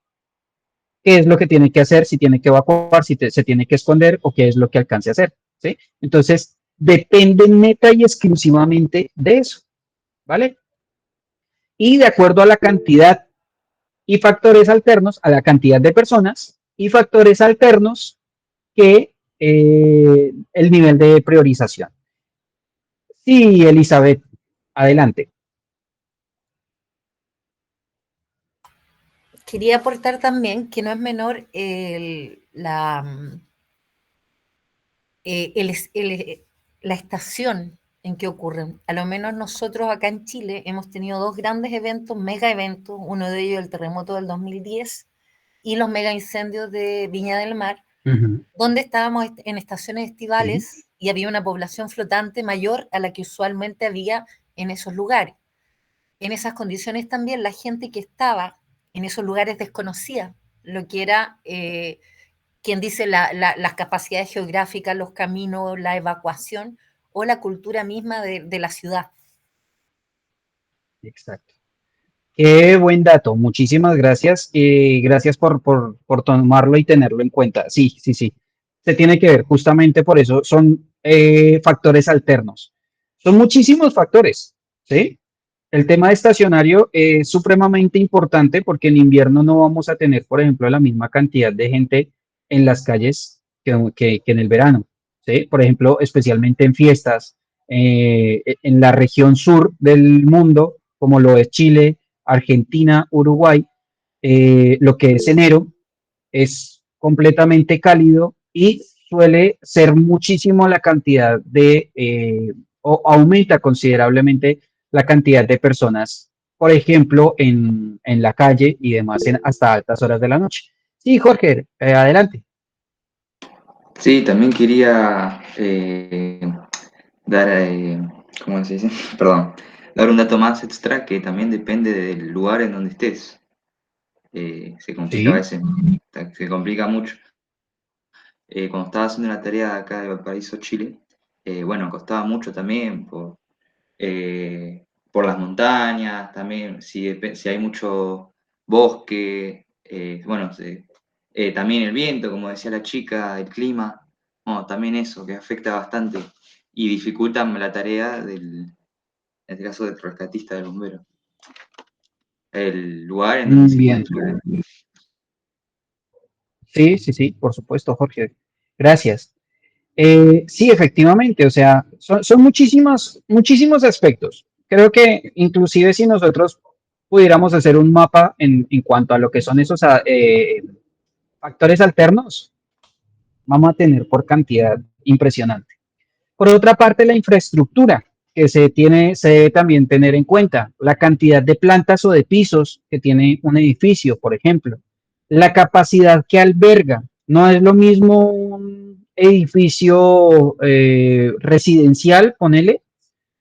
qué es lo que tiene que hacer, si tiene que evacuar, si se tiene que esconder o qué es lo que alcance a hacer. ¿Sí? Entonces, depende neta y exclusivamente de eso, ¿vale? Y de acuerdo a la cantidad y factores alternos, a la cantidad de personas y factores alternos que el nivel de priorización. Sí, Elizabeth, adelante. Quería aportar también que no es menor la estación en que ocurren. A lo menos nosotros acá en Chile hemos tenido dos grandes eventos, mega eventos, uno de ellos el terremoto del 2010 y los mega incendios de Viña del Mar, donde estábamos en estaciones estivales y había una población flotante mayor a la que usualmente había en esos lugares. En esas condiciones también la gente que estaba en esos lugares desconocía lo que era, quien dice, las capacidades geográficas, los caminos, la evacuación o la cultura misma de la ciudad. Exacto. Qué buen dato, muchísimas gracias. Gracias por tomarlo y tenerlo en cuenta. Sí, sí, sí. Se tiene que ver, justamente por eso son factores alternos. Son muchísimos factores, ¿sí? El tema de estacionario es supremamente importante porque en invierno no vamos a tener, por ejemplo, la misma cantidad de gente en las calles que en el verano, ¿sí? Por ejemplo, especialmente en fiestas, en la región sur del mundo, como lo es Chile, Argentina, Uruguay, lo que es enero es completamente cálido y suele ser muchísimo la cantidad o aumenta considerablemente la cantidad de personas, por ejemplo, en la calle y demás, hasta altas horas de la noche. Sí, Jorge, adelante. Sí, también quería dar, ¿cómo se dice? Perdón, dar un dato más extra que también depende del lugar en donde estés. Se complica a Sí. veces, se complica mucho. Cuando estaba haciendo una tarea acá de Valparaíso, Chile, bueno, costaba mucho también por las montañas, también si hay mucho bosque, bueno, también el viento, como decía la chica, el clima, bueno, también eso, que afecta bastante y dificulta la tarea en este caso del rescatista, del bombero. El lugar en donde se Bien. encuentra. Sí, sí, sí, por supuesto, Jorge. Gracias. Sí, efectivamente, o sea, son muchísimos aspectos. Creo que inclusive si nosotros pudiéramos hacer un mapa en cuanto a lo que son esos factores alternos, vamos a tener por cantidad impresionante. Por otra parte, la infraestructura que se debe también tener en cuenta, la cantidad de plantas o de pisos que tiene un edificio, por ejemplo, la capacidad que alberga. No es lo mismo un edificio residencial, ponele,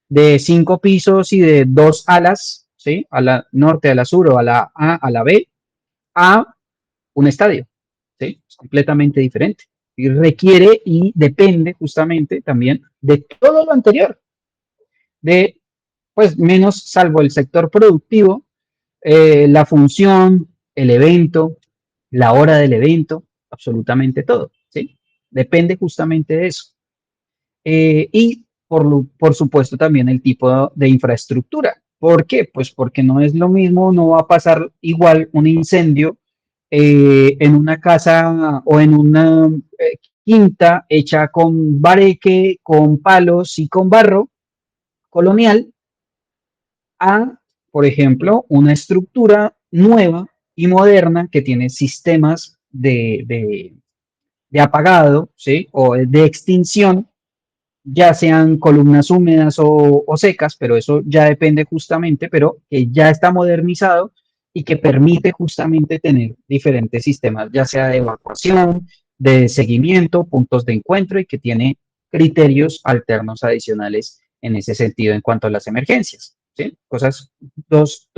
de 5 pisos y de 2 alas, ¿sí? A la norte, a la sur o a la A, a la B, a un estadio, ¿sí? Es completamente diferente. Y requiere y depende justamente también de todo lo anterior, de, pues, menos salvo el sector productivo, la función, el evento, la hora del evento, absolutamente todo, ¿sí? Depende justamente de eso. Y por supuesto también el tipo de infraestructura. ¿Por qué? Pues porque no es lo mismo, no va a pasar igual un incendio en una casa o en una quinta hecha con bareque, con palos y con barro colonial a, por ejemplo, una estructura nueva y moderna que tiene sistemas de apagado, ¿sí? O de extinción, ya sean columnas húmedas o secas, pero eso ya depende justamente, pero que ya está modernizado y que permite justamente tener diferentes sistemas, ya sea de evacuación, de seguimiento, puntos de encuentro y que tiene criterios alternos adicionales en ese sentido en cuanto a las emergencias, ¿sí? Cosas, dos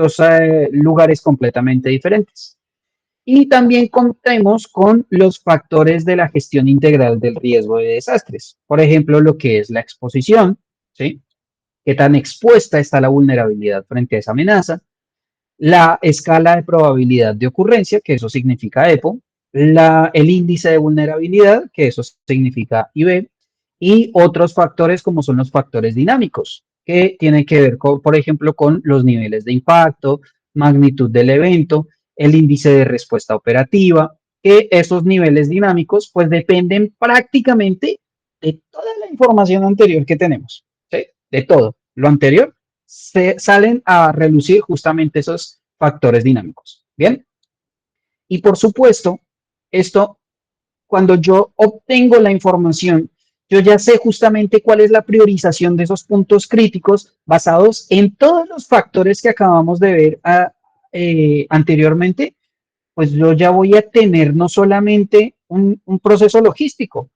lugares completamente diferentes. Y también contemos con los factores de la gestión integral del riesgo de desastres. Por ejemplo, lo que es la exposición, ¿sí? ¿Qué tan expuesta está la vulnerabilidad frente a esa amenaza? la escala de probabilidad de ocurrencia, que eso significa EPO, el índice de vulnerabilidad, que eso significa IB, y otros factores como son los factores dinámicos, que tienen que ver, con, por ejemplo, con los niveles de impacto, magnitud del evento, el índice de respuesta operativa, que esos niveles dinámicos pues dependen prácticamente de toda la información anterior que tenemos, ¿sí? De todo lo anterior, se salen a relucir justamente esos factores dinámicos. Bien, y por supuesto, esto, cuando yo obtengo la información, yo ya sé justamente cuál es la priorización de esos puntos críticos basados en todos los factores que acabamos de ver anteriormente, pues yo ya voy a tener no solamente un proceso logístico,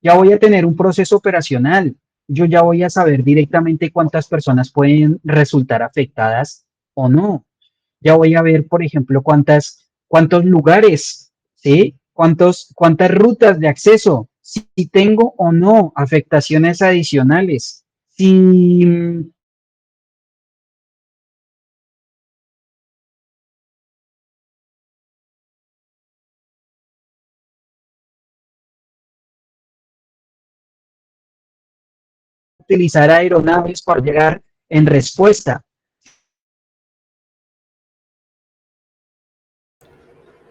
ya voy a tener un proceso operacional, yo ya voy a saber directamente cuántas personas pueden resultar afectadas o no. Ya voy a ver, por ejemplo, cuántos lugares, ¿sí? Cuántas rutas de acceso, si tengo o no afectaciones adicionales, si utilizar aeronaves para llegar en respuesta.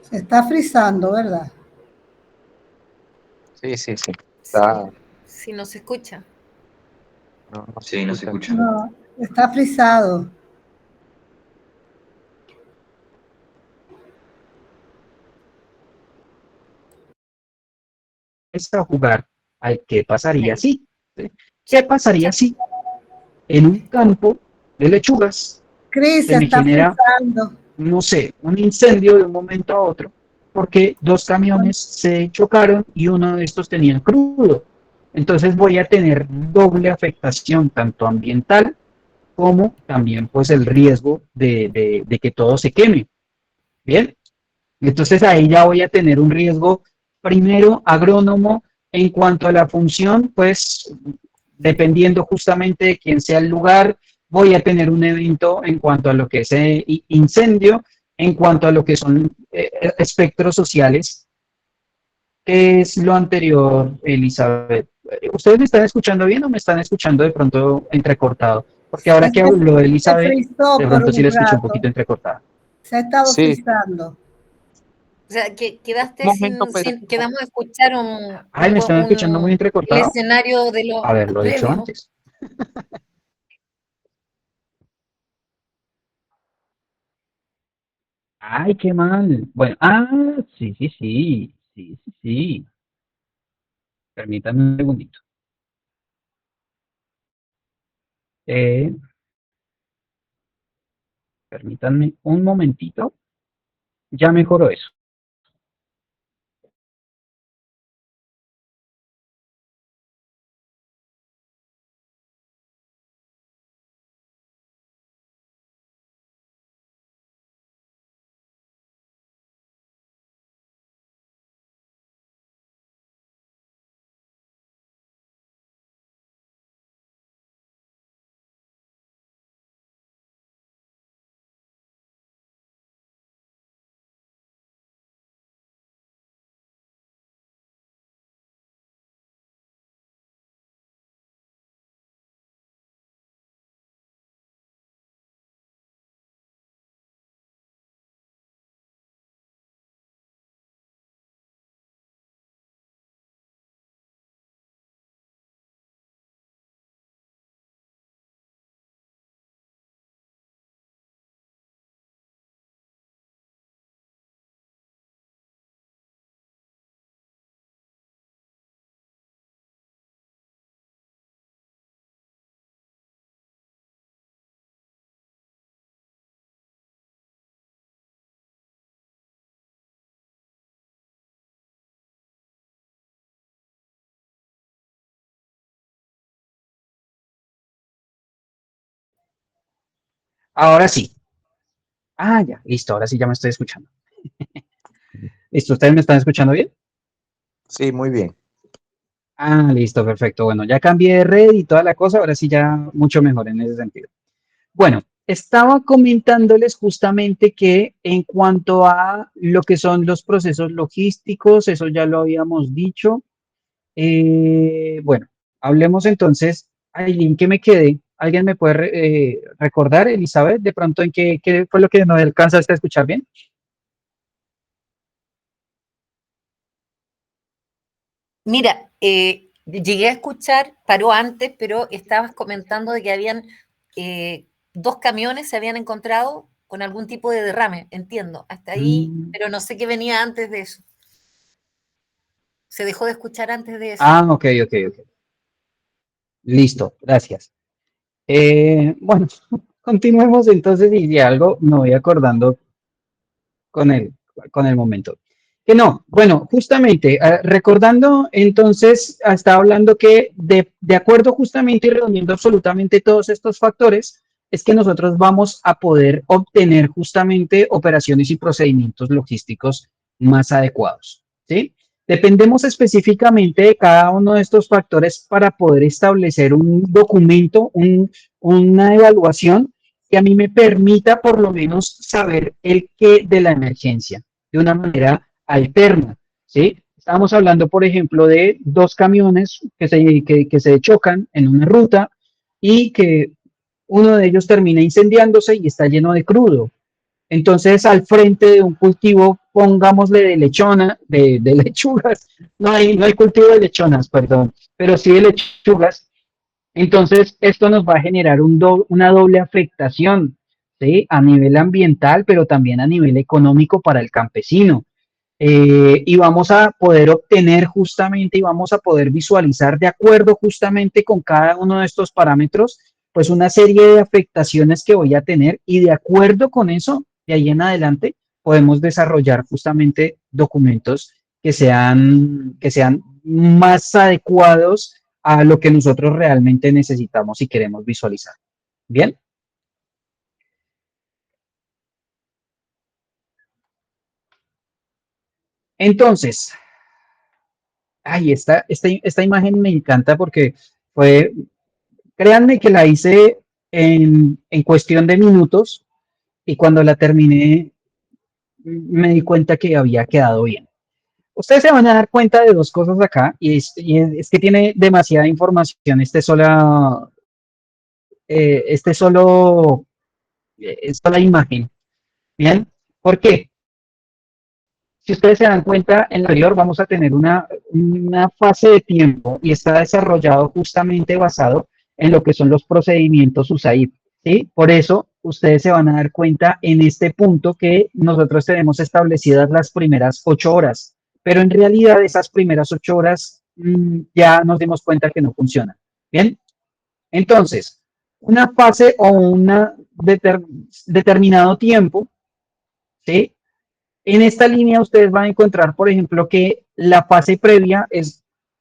Se está frizando, ¿verdad? Sí, sí, sí. Si no se escucha. No, no Sí, no se escucha. No, está frizado. A jugar qué pasaría Ahí. si, ¿sí? ¿Qué pasaría si en un campo de lechugas Cris, se se me está genera, frizando. no sé, un incendio de un momento a otro, porque dos camiones se chocaron y uno de estos tenía crudo? Entonces voy a tener doble afectación, tanto ambiental como también pues el riesgo de que todo se queme. Bien, entonces ahí ya voy a tener un riesgo primero agrónomo en cuanto a la función, pues dependiendo justamente de quién sea el lugar, voy a tener un evento en cuanto a lo que es incendio, en cuanto a lo que son espectros sociales. ¿Qué es lo anterior, Elizabeth? ¿Ustedes me están escuchando bien o me están escuchando de pronto entrecortado? Porque ahora que habló Se Elizabeth, frizó de por pronto sí un le escuché un rato. poquito entrecortada. Se ha estado Sí, frizando. O sea, que un quedaste momento, pero quedamos a escuchar Ay, ¿me están escuchando muy el entrecortado? escenario de lo Haberlo hecho previo. antes. Ay, qué mal. Bueno, sí, sí, sí, sí, sí, sí. Permítanme un segundito. Eh, Permítanme un momentito. Ya mejoró eso. Ahora sí. Ya, listo. Ahora sí ya me estoy escuchando. ¿Listo? ¿Ustedes me están escuchando bien? sí, muy bien. Listo, perfecto. Bueno, ya cambié de red y toda la cosa. Ahora sí ya mucho mejor en ese sentido. Bueno, estaba comentándoles justamente que en cuanto a lo que son los procesos logísticos, eso ya lo habíamos dicho. Bueno, hablemos entonces, Aileen, que me quedé. ¿Alguien me puede recordar, Elizabeth, de pronto en qué fue lo que no alcanzaste a escuchar bien? Mira, llegué a escuchar, paró antes, pero estabas comentando de que habían dos camiones se habían encontrado con algún tipo de derrame, entiendo, hasta ahí, Mm, pero no sé qué venía antes de eso. Se dejó de escuchar antes de eso. ok, ok, ok. Listo, gracias. Bueno, continuemos entonces y si algo me voy acordando con con el momento. Que no, bueno, justamente, recordando entonces, estaba hablando que de acuerdo justamente y reuniendo absolutamente todos estos factores, es que nosotros vamos a poder obtener justamente operaciones y procedimientos logísticos más adecuados, ¿sí? Dependemos específicamente de cada uno de estos factores para poder establecer un documento, una evaluación que a mí me permita por lo menos saber el qué de la emergencia de una manera alterna, ¿sí? Estamos hablando, por ejemplo, de dos camiones que se chocan en una ruta y que uno de ellos termina incendiándose y está lleno de crudo. Entonces, al frente de un cultivo, pongámosle de lechona, de lechugas, no hay cultivo de lechonas, perdón, pero sí de lechugas. Entonces, esto nos va a generar una doble afectación, ¿sí? A nivel ambiental, pero también a nivel económico para el campesino. Y vamos a poder obtener justamente y vamos a poder visualizar de acuerdo justamente con cada uno de estos parámetros, pues una serie de afectaciones que voy a tener y de acuerdo con eso, de ahí en adelante, podemos desarrollar justamente documentos que sean más adecuados a lo que nosotros realmente necesitamos y queremos visualizar. Bien. Entonces, ay, esta imagen me encanta porque fue, créanme que la hice en cuestión de minutos y cuando la terminé me di cuenta que había quedado bien. Ustedes se van a dar cuenta de dos cosas acá y es que tiene demasiada información este solo, sola imagen. Bien, ¿por qué? Si ustedes se dan cuenta, en la anterior vamos a tener una fase de tiempo y está desarrollado justamente basado en lo que son los procedimientos USAID, ¿sí? Por eso ustedes se van a dar cuenta en este punto que nosotros tenemos establecidas las primeras 8 horas, pero en realidad esas primeras 8 horas ya nos dimos cuenta que no funcionan. Bien, entonces, una fase o determinado tiempo, ¿sí? En esta línea ustedes van a encontrar, por ejemplo, que la fase previa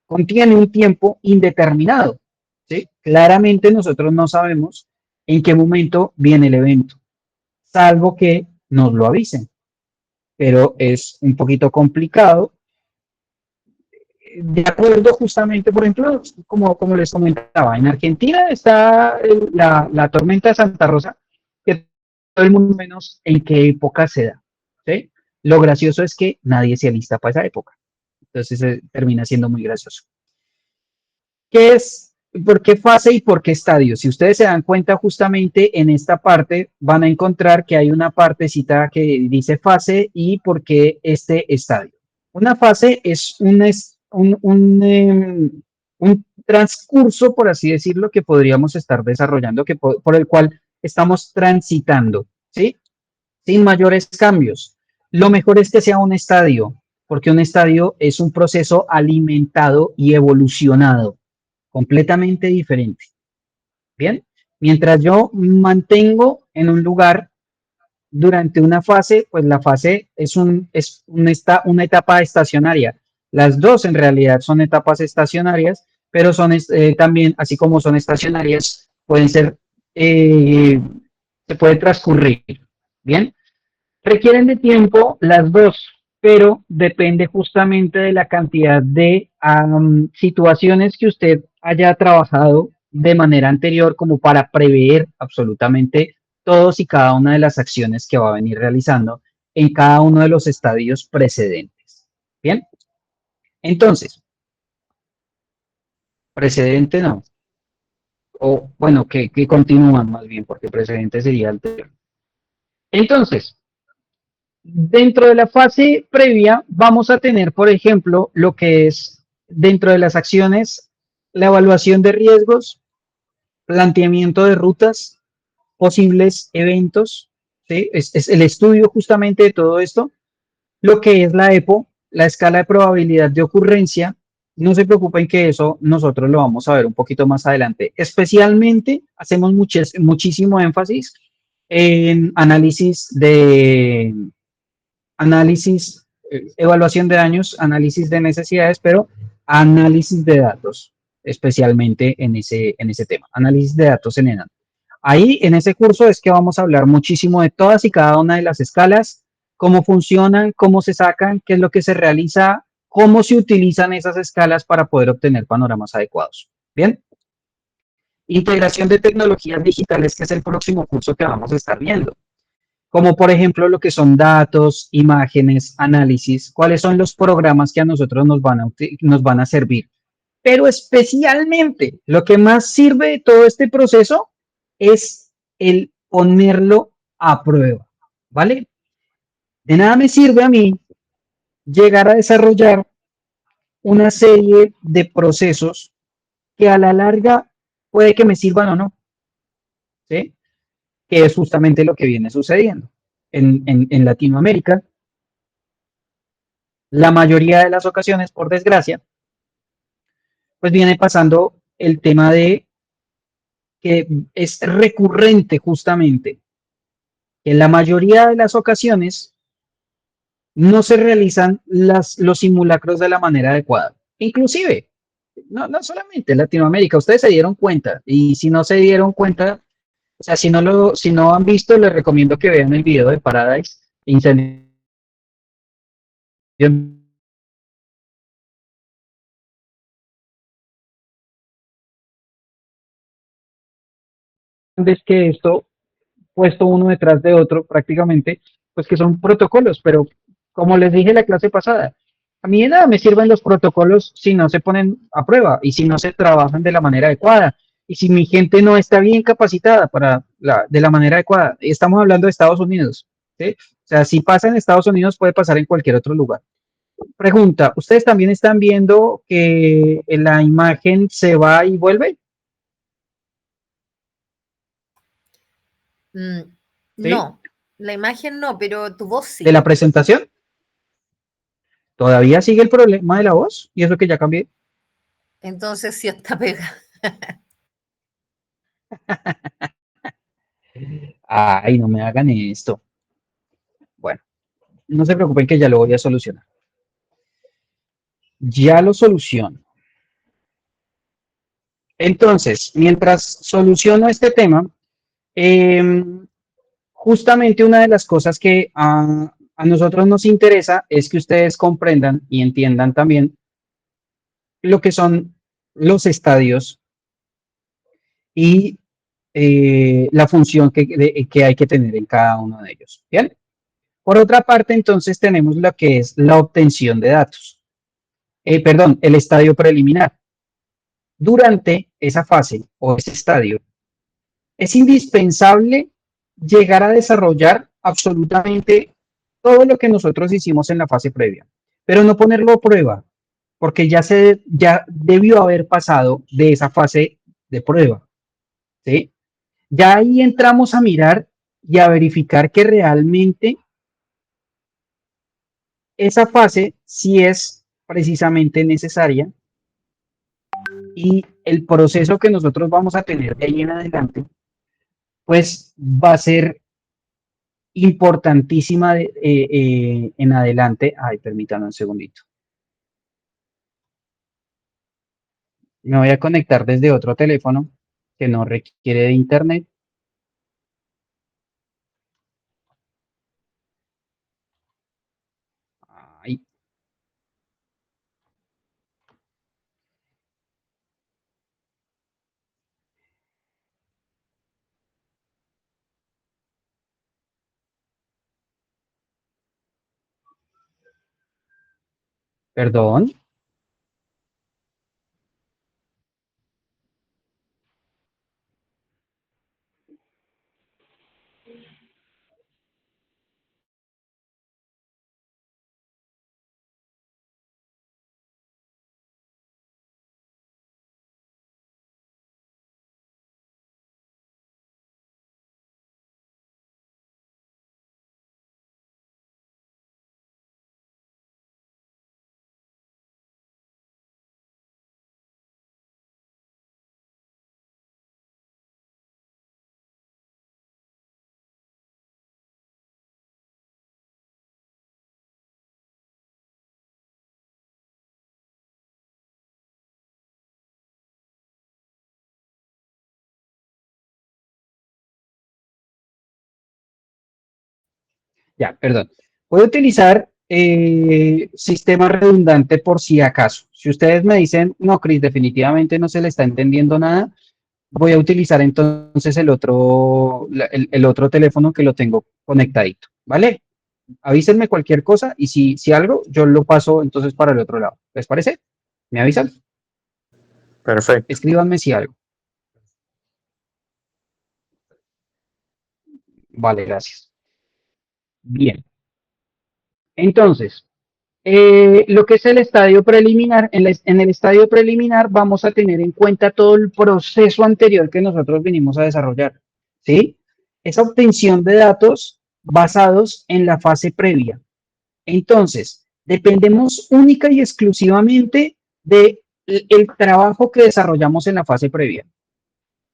contiene un tiempo indeterminado, ¿sí? Claramente nosotros no sabemos en qué momento viene el evento, salvo que nos lo avisen, pero es un poquito complicado. De acuerdo justamente, por ejemplo, como les comentaba, en Argentina está la tormenta de Santa Rosa, que todo el mundo menos en qué época se da, ¿sí? Lo gracioso es que nadie se alista para esa época. Entonces termina siendo muy gracioso. ¿Qué es? ¿Por qué fase y por qué estadio? Si ustedes se dan cuenta justamente en esta parte van a encontrar que hay una partecita que dice fase y por qué este estadio. Una fase es un transcurso, por así decirlo, que podríamos estar desarrollando, por el cual estamos transitando, ¿sí? Sin mayores cambios. Lo mejor es que sea un estadio, porque un estadio es un proceso alimentado y evolucionado, completamente diferente. Bien, mientras yo mantengo en un lugar durante una fase, pues la fase una etapa estacionaria. Las dos en realidad son etapas estacionarias, pero son también, así como son estacionarias, pueden ser, se puede transcurrir. Bien, requieren de tiempo las dos, pero depende justamente de la cantidad de situaciones que usted haya trabajado de manera anterior como para prever absolutamente todos y cada una de las acciones que va a venir realizando en cada uno de los estadios precedentes. Bien, entonces, precedente no, o bueno, que continúan más bien, porque precedente sería anterior. Entonces, dentro de la fase previa vamos a tener, por ejemplo, lo que es dentro de las acciones, la evaluación de riesgos, planteamiento de rutas, posibles eventos, ¿sí? Es el estudio justamente de todo esto, lo que es la EPO, la escala de probabilidad de ocurrencia. No se preocupen que eso nosotros lo vamos a ver un poquito más adelante. Especialmente hacemos muchísimo énfasis en análisis, evaluación de daños, análisis de necesidades, pero análisis de datos, especialmente en ese tema, análisis de datos en ENAN. Ahí, en ese curso, es que vamos a hablar muchísimo de todas y cada una de las escalas, cómo funcionan, cómo se sacan, qué es lo que se realiza, cómo se utilizan esas escalas para poder obtener panoramas adecuados. Bien. Integración de tecnologías digitales, que es el próximo curso que vamos a estar viendo, como por ejemplo lo que son datos, imágenes, análisis, cuáles son los programas que a nosotros nos van a servir. Pero especialmente lo que más sirve de todo este proceso es el ponerlo a prueba, ¿vale? De nada me sirve a mí llegar a desarrollar una serie de procesos que a la larga puede que me sirvan o no, ¿sí? Que es justamente lo que viene sucediendo. En Latinoamérica, la mayoría de las ocasiones, por desgracia, pues viene pasando el tema de que es recurrente justamente. En la mayoría de las ocasiones no se realizan los simulacros de la manera adecuada. Inclusive, no solamente en Latinoamérica, ustedes se dieron cuenta, y si no se dieron cuenta, o sea, si no han visto, les recomiendo que vean el video de Paradise, incendio es que esto puesto uno detrás de otro prácticamente, pues que son protocolos, pero como les dije en la clase pasada, a mí de nada me sirven los protocolos si no se ponen a prueba y si no se trabajan de la manera adecuada y si mi gente no está bien capacitada de la manera adecuada. Estamos hablando de Estados Unidos, ¿sí? O sea, si pasa en Estados Unidos puede pasar en cualquier otro lugar. Pregunta, ¿ustedes también están viendo que la imagen se va y vuelve? ¿Sí? No, la imagen no, pero tu voz De sí. la presentación. Todavía sigue el problema de la voz y eso que ya cambié. Entonces sí está pegada. Ay, no me hagan esto. Bueno, no se preocupen que ya lo voy a solucionar. Ya lo soluciono. Entonces, mientras soluciono este tema, eh, justamente una de las cosas que a nosotros nos interesa es que ustedes comprendan y entiendan también lo que son los estadios y la función que hay que tener en cada uno de ellos. Bien. Por otra parte, entonces tenemos lo que es la obtención de datos. Perdón, el estadio preliminar. Durante esa fase o ese estadio, es indispensable llegar a desarrollar absolutamente todo lo que nosotros hicimos en la fase previa, pero no ponerlo a prueba, porque ya debió haber pasado de esa fase de prueba, ¿sí? Ya ahí entramos a mirar y a verificar que realmente esa fase sí es precisamente necesaria y el proceso que nosotros vamos a tener de ahí en adelante, pues va a ser importantísima en adelante. Ay, permítanme un segundito. Me voy a conectar desde otro teléfono que no requiere de internet. Ay, Perdón. Ya, perdón. Voy a utilizar sistema redundante por si acaso. Si ustedes me dicen, no, Cris, definitivamente no se le está entendiendo nada, voy a utilizar entonces el otro teléfono que lo tengo conectadito, ¿vale? Avísenme cualquier cosa y si algo, yo lo paso entonces para el otro lado. ¿Les parece? ¿Me avisan? Perfecto. Escríbanme si algo. Vale, gracias. Bien. Entonces, lo que es el estadio preliminar, en el estadio preliminar vamos a tener en cuenta todo el proceso anterior que nosotros vinimos a desarrollar, ¿sí? Esa obtención de datos basados en la fase previa. Entonces, dependemos única y exclusivamente del trabajo que desarrollamos en la fase previa.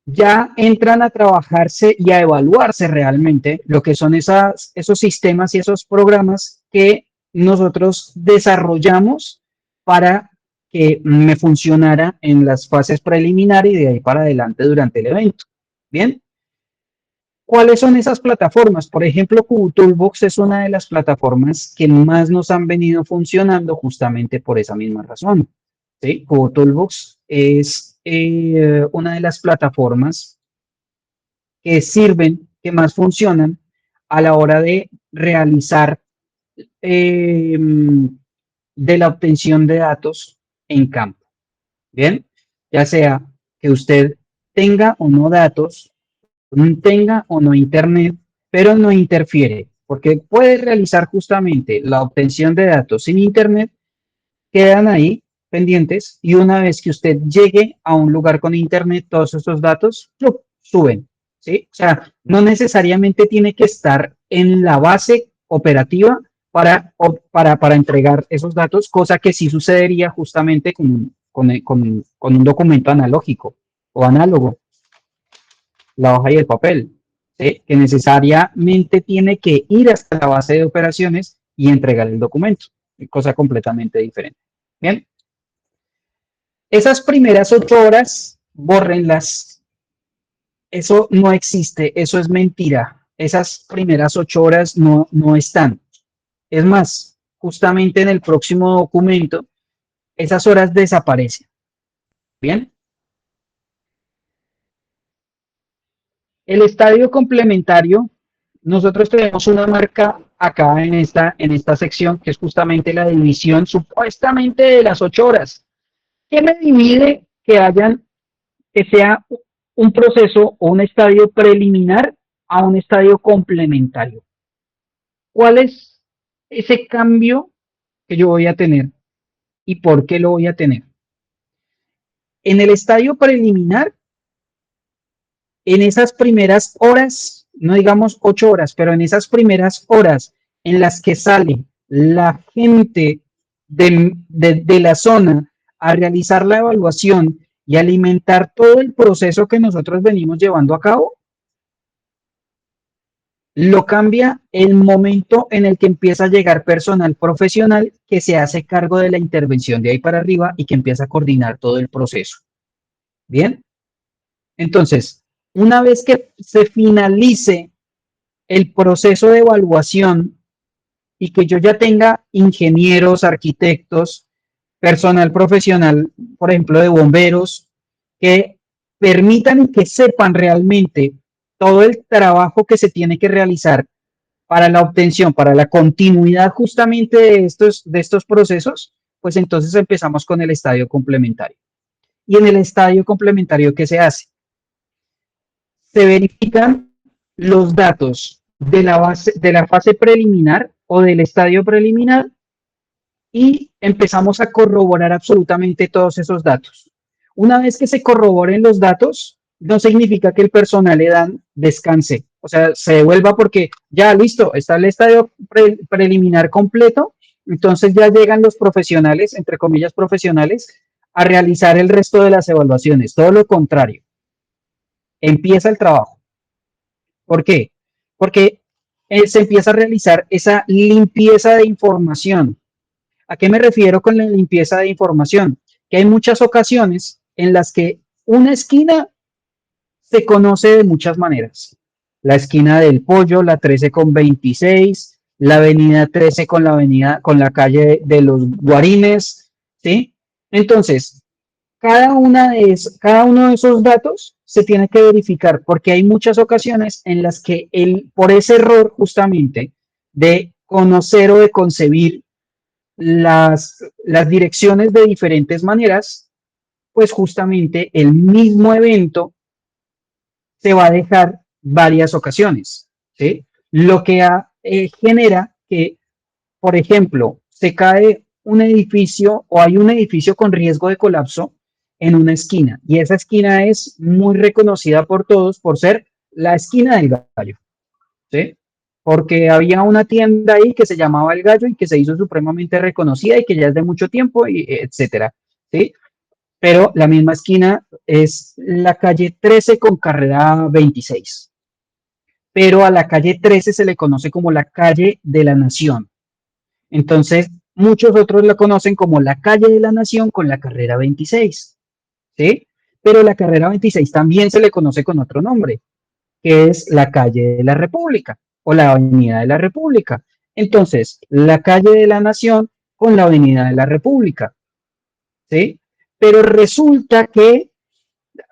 Ya entran a trabajarse y a evaluarse realmente lo que son esos sistemas y esos programas que nosotros desarrollamos para que me funcionara en las fases preliminares y de ahí para adelante durante el evento. Bien, ¿cuáles son esas plataformas? Por ejemplo, Toolbox es una de las plataformas que más nos han venido funcionando justamente por esa misma razón. ¿Sí? Toolbox es una de las plataformas que sirven, que más funcionan a la hora de realizar eh, de la obtención de datos en campo. Bien, ya sea que usted tenga o no datos, tenga o no internet, pero no interfiere, porque puede realizar justamente la obtención de datos sin internet, quedan ahí pendientes y una vez que usted llegue a un lugar con internet, todos esos datos suben, ¿sí? O sea, no necesariamente tiene que estar en la base operativa para entregar esos datos, cosa que sí sucedería justamente con un documento analógico o análogo, la hoja y el papel, ¿sí? Que necesariamente tiene que ir hasta la base de operaciones y entregar el documento, cosa completamente diferente. Bien, esas primeras 8 horas, bórrenlas. Eso no existe, eso es mentira. Esas primeras 8 horas no están. Es más, justamente en el próximo documento, esas horas desaparecen. Bien. El estadio complementario, nosotros tenemos una marca acá en esta sección, que es justamente la división supuestamente de las 8 horas. ¿Qué me divide que sea un proceso o un estadio preliminar a un estadio complementario? ¿Cuál es ese cambio que yo voy a tener y por qué lo voy a tener? En el estadio preliminar, en esas primeras horas, no digamos 8 horas, pero en esas primeras horas en las que sale la gente de la zona a realizar la evaluación y alimentar todo el proceso que nosotros venimos llevando a cabo, lo cambia el momento en el que empieza a llegar personal profesional que se hace cargo de la intervención de ahí para arriba y que empieza a coordinar todo el proceso. Bien, entonces, una vez que se finalice el proceso de evaluación y que yo ya tenga ingenieros, arquitectos, personal profesional, por ejemplo, de bomberos, que permitan y que sepan realmente todo el trabajo que se tiene que realizar para la obtención, para la continuidad justamente de estos procesos, pues entonces empezamos con el estadio complementario. Y en el estadio complementario, ¿qué se hace? Se verifican los datos de la fase preliminar o del estadio preliminar y empezamos a corroborar absolutamente todos esos datos. Una vez que se corroboren los datos, no significa que el personal EDAN descanse, o sea, se devuelva porque ya listo, está el estadio preliminar completo, entonces ya llegan los profesionales, entre comillas profesionales, a realizar el resto de las evaluaciones, todo lo contrario, empieza el trabajo. ¿Por qué? Porque se empieza a realizar esa limpieza de información. ¿A qué me refiero con la limpieza de información? Que hay muchas ocasiones en las que una esquina se conoce de muchas maneras. La esquina del Pollo, la 13 con 26, la avenida 13 con la calle de los Guarines, ¿sí? Entonces, cada uno de esos datos se tiene que verificar porque hay muchas ocasiones en las que por ese error justamente de conocer o de concebir las direcciones de diferentes maneras, pues justamente el mismo evento se va a dejar varias ocasiones, ¿sí? Lo que genera que, por ejemplo, se cae un edificio o hay un edificio con riesgo de colapso en una esquina y esa esquina es muy reconocida por todos por ser la esquina del Gallo, ¿sí? Porque había una tienda ahí que se llamaba El Gallo y que se hizo supremamente reconocida y que ya es de mucho tiempo, y etcétera, ¿sí? Pero la misma esquina es la calle 13 con carrera 26. Pero a la calle 13 se le conoce como la calle de la Nación. Entonces, muchos otros la conocen como la calle de la Nación con la carrera 26, ¿sí? Pero la carrera 26 también se le conoce con otro nombre, que es la calle de la República o la avenida de la República. Entonces, la calle de la Nación con la avenida de la República, ¿sí? Pero resulta que,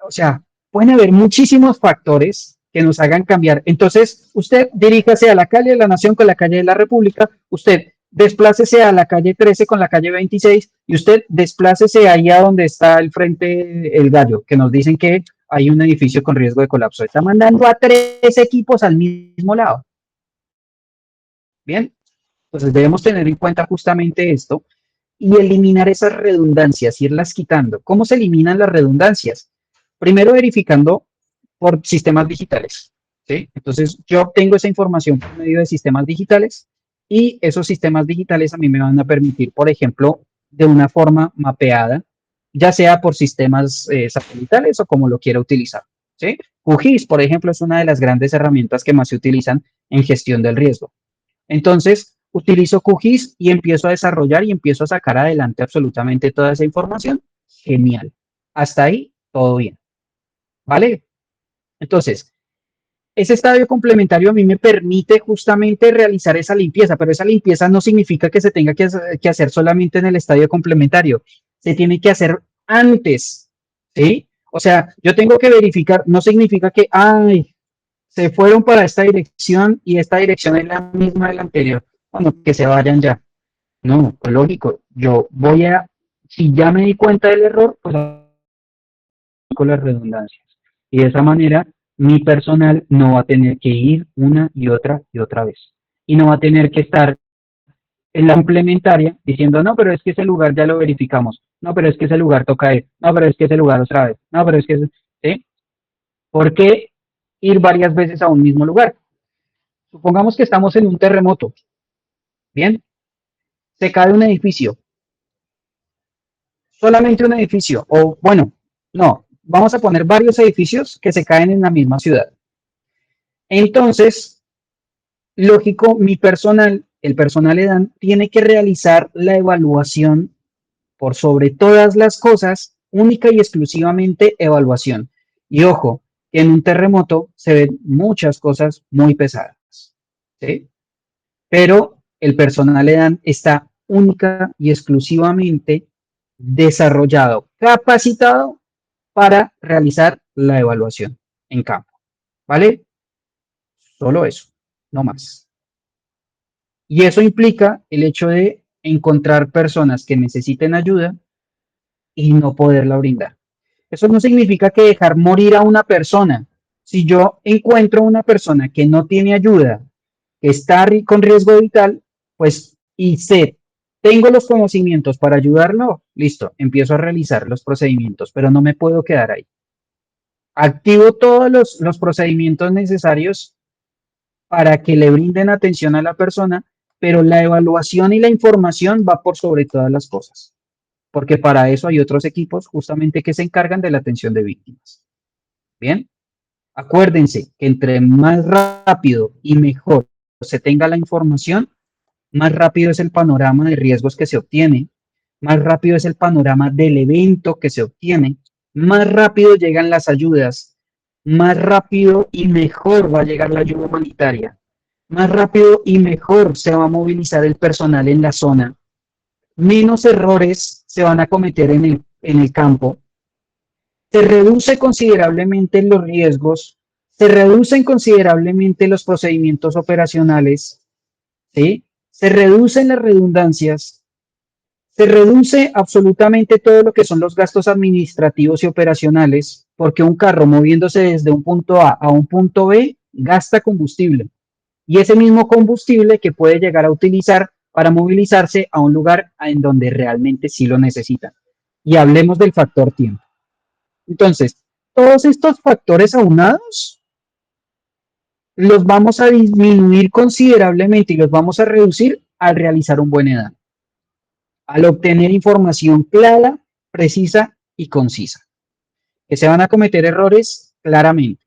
o sea, pueden haber muchísimos factores que nos hagan cambiar. Entonces, usted diríjase a la calle de la Nación con la calle de la República, usted desplácese a la calle 13 con la calle 26 y usted desplácese ahí a donde está el frente El Gallo, que nos dicen que hay un edificio con riesgo de colapso. Está mandando a 3 equipos al mismo lado. Bien, entonces debemos tener en cuenta justamente esto y eliminar esas redundancias, irlas quitando. ¿Cómo se eliminan las redundancias? Primero verificando por sistemas digitales, ¿sí? Entonces yo obtengo esa información por medio de sistemas digitales y esos sistemas digitales a mí me van a permitir, por ejemplo, de una forma mapeada, ya sea por sistemas satelitales o como lo quiera utilizar, ¿sí? QGIS, por ejemplo, es una de las grandes herramientas que más se utilizan en gestión del riesgo. Entonces, utilizo QGIS y empiezo a desarrollar y empiezo a sacar adelante absolutamente toda esa información. Genial. Hasta ahí, todo bien. ¿Vale? Entonces, ese estadio complementario a mí me permite justamente realizar esa limpieza, pero esa limpieza no significa que se tenga que hacer solamente en el estadio complementario. Se tiene que hacer antes, ¿sí? O sea, yo tengo que verificar, no significa que, ay, se fueron para esta dirección y esta dirección es la misma de la anterior. Bueno, que se vayan ya. No, pues lógico, si ya me di cuenta del error, pues con las redundancias. Y de esa manera, mi personal no va a tener que ir una y otra vez. Y no va a tener que estar en la complementaria diciendo, no, pero es que ese lugar ya lo verificamos. No, pero es que ese lugar toca ir. No, pero es que ese lugar otra vez. No, pero es que, ¿sí? ¿Por qué ir varias veces a un mismo lugar? Supongamos que estamos en un terremoto. Bien, se cae un edificio. Solamente un edificio. O bueno, no, vamos a poner varios edificios que se caen en la misma ciudad. Entonces, lógico, el personal EDAN, tiene que realizar la evaluación por sobre todas las cosas, única y exclusivamente evaluación. Y ojo, que en un terremoto se ven muchas cosas muy pesadas, ¿sí? Pero el personal EDAN está única y exclusivamente desarrollado, capacitado para realizar la evaluación en campo, ¿vale? Solo eso, no más. Y eso implica el hecho de encontrar personas que necesiten ayuda y no poderla brindar. Eso no significa que dejar morir a una persona. Si yo encuentro una persona que no tiene ayuda, que está con riesgo vital, pues y sé, tengo los conocimientos para ayudarlo, listo, empiezo a realizar los procedimientos, pero no me puedo quedar ahí. Activo todos los procedimientos necesarios para que le brinden atención a la persona, pero la evaluación y la información va por sobre todas las cosas, porque para eso hay otros equipos justamente que se encargan de la atención de víctimas. Bien, acuérdense que entre más rápido y mejor se tenga la información, más rápido es el panorama de riesgos que se obtiene, más rápido es el panorama del evento que se obtiene, más rápido llegan las ayudas, más rápido y mejor va a llegar la ayuda humanitaria, más rápido y mejor se va a movilizar el personal en la zona, menos errores se van a cometer en el campo, se reduce considerablemente los riesgos, se reducen considerablemente los procedimientos operacionales, ¿sí? Se reducen las redundancias, se reduce absolutamente todo lo que son los gastos administrativos y operacionales, porque un carro moviéndose desde un punto A un punto B gasta combustible. Y ese mismo combustible que puede llegar a utilizar para movilizarse a un lugar en donde realmente sí lo necesitan. Y hablemos del factor tiempo. Entonces, todos estos factores aunados los vamos a disminuir considerablemente y los vamos a reducir al realizar un buen EDAN, al obtener información clara, precisa y concisa. Que se van a cometer errores, claramente,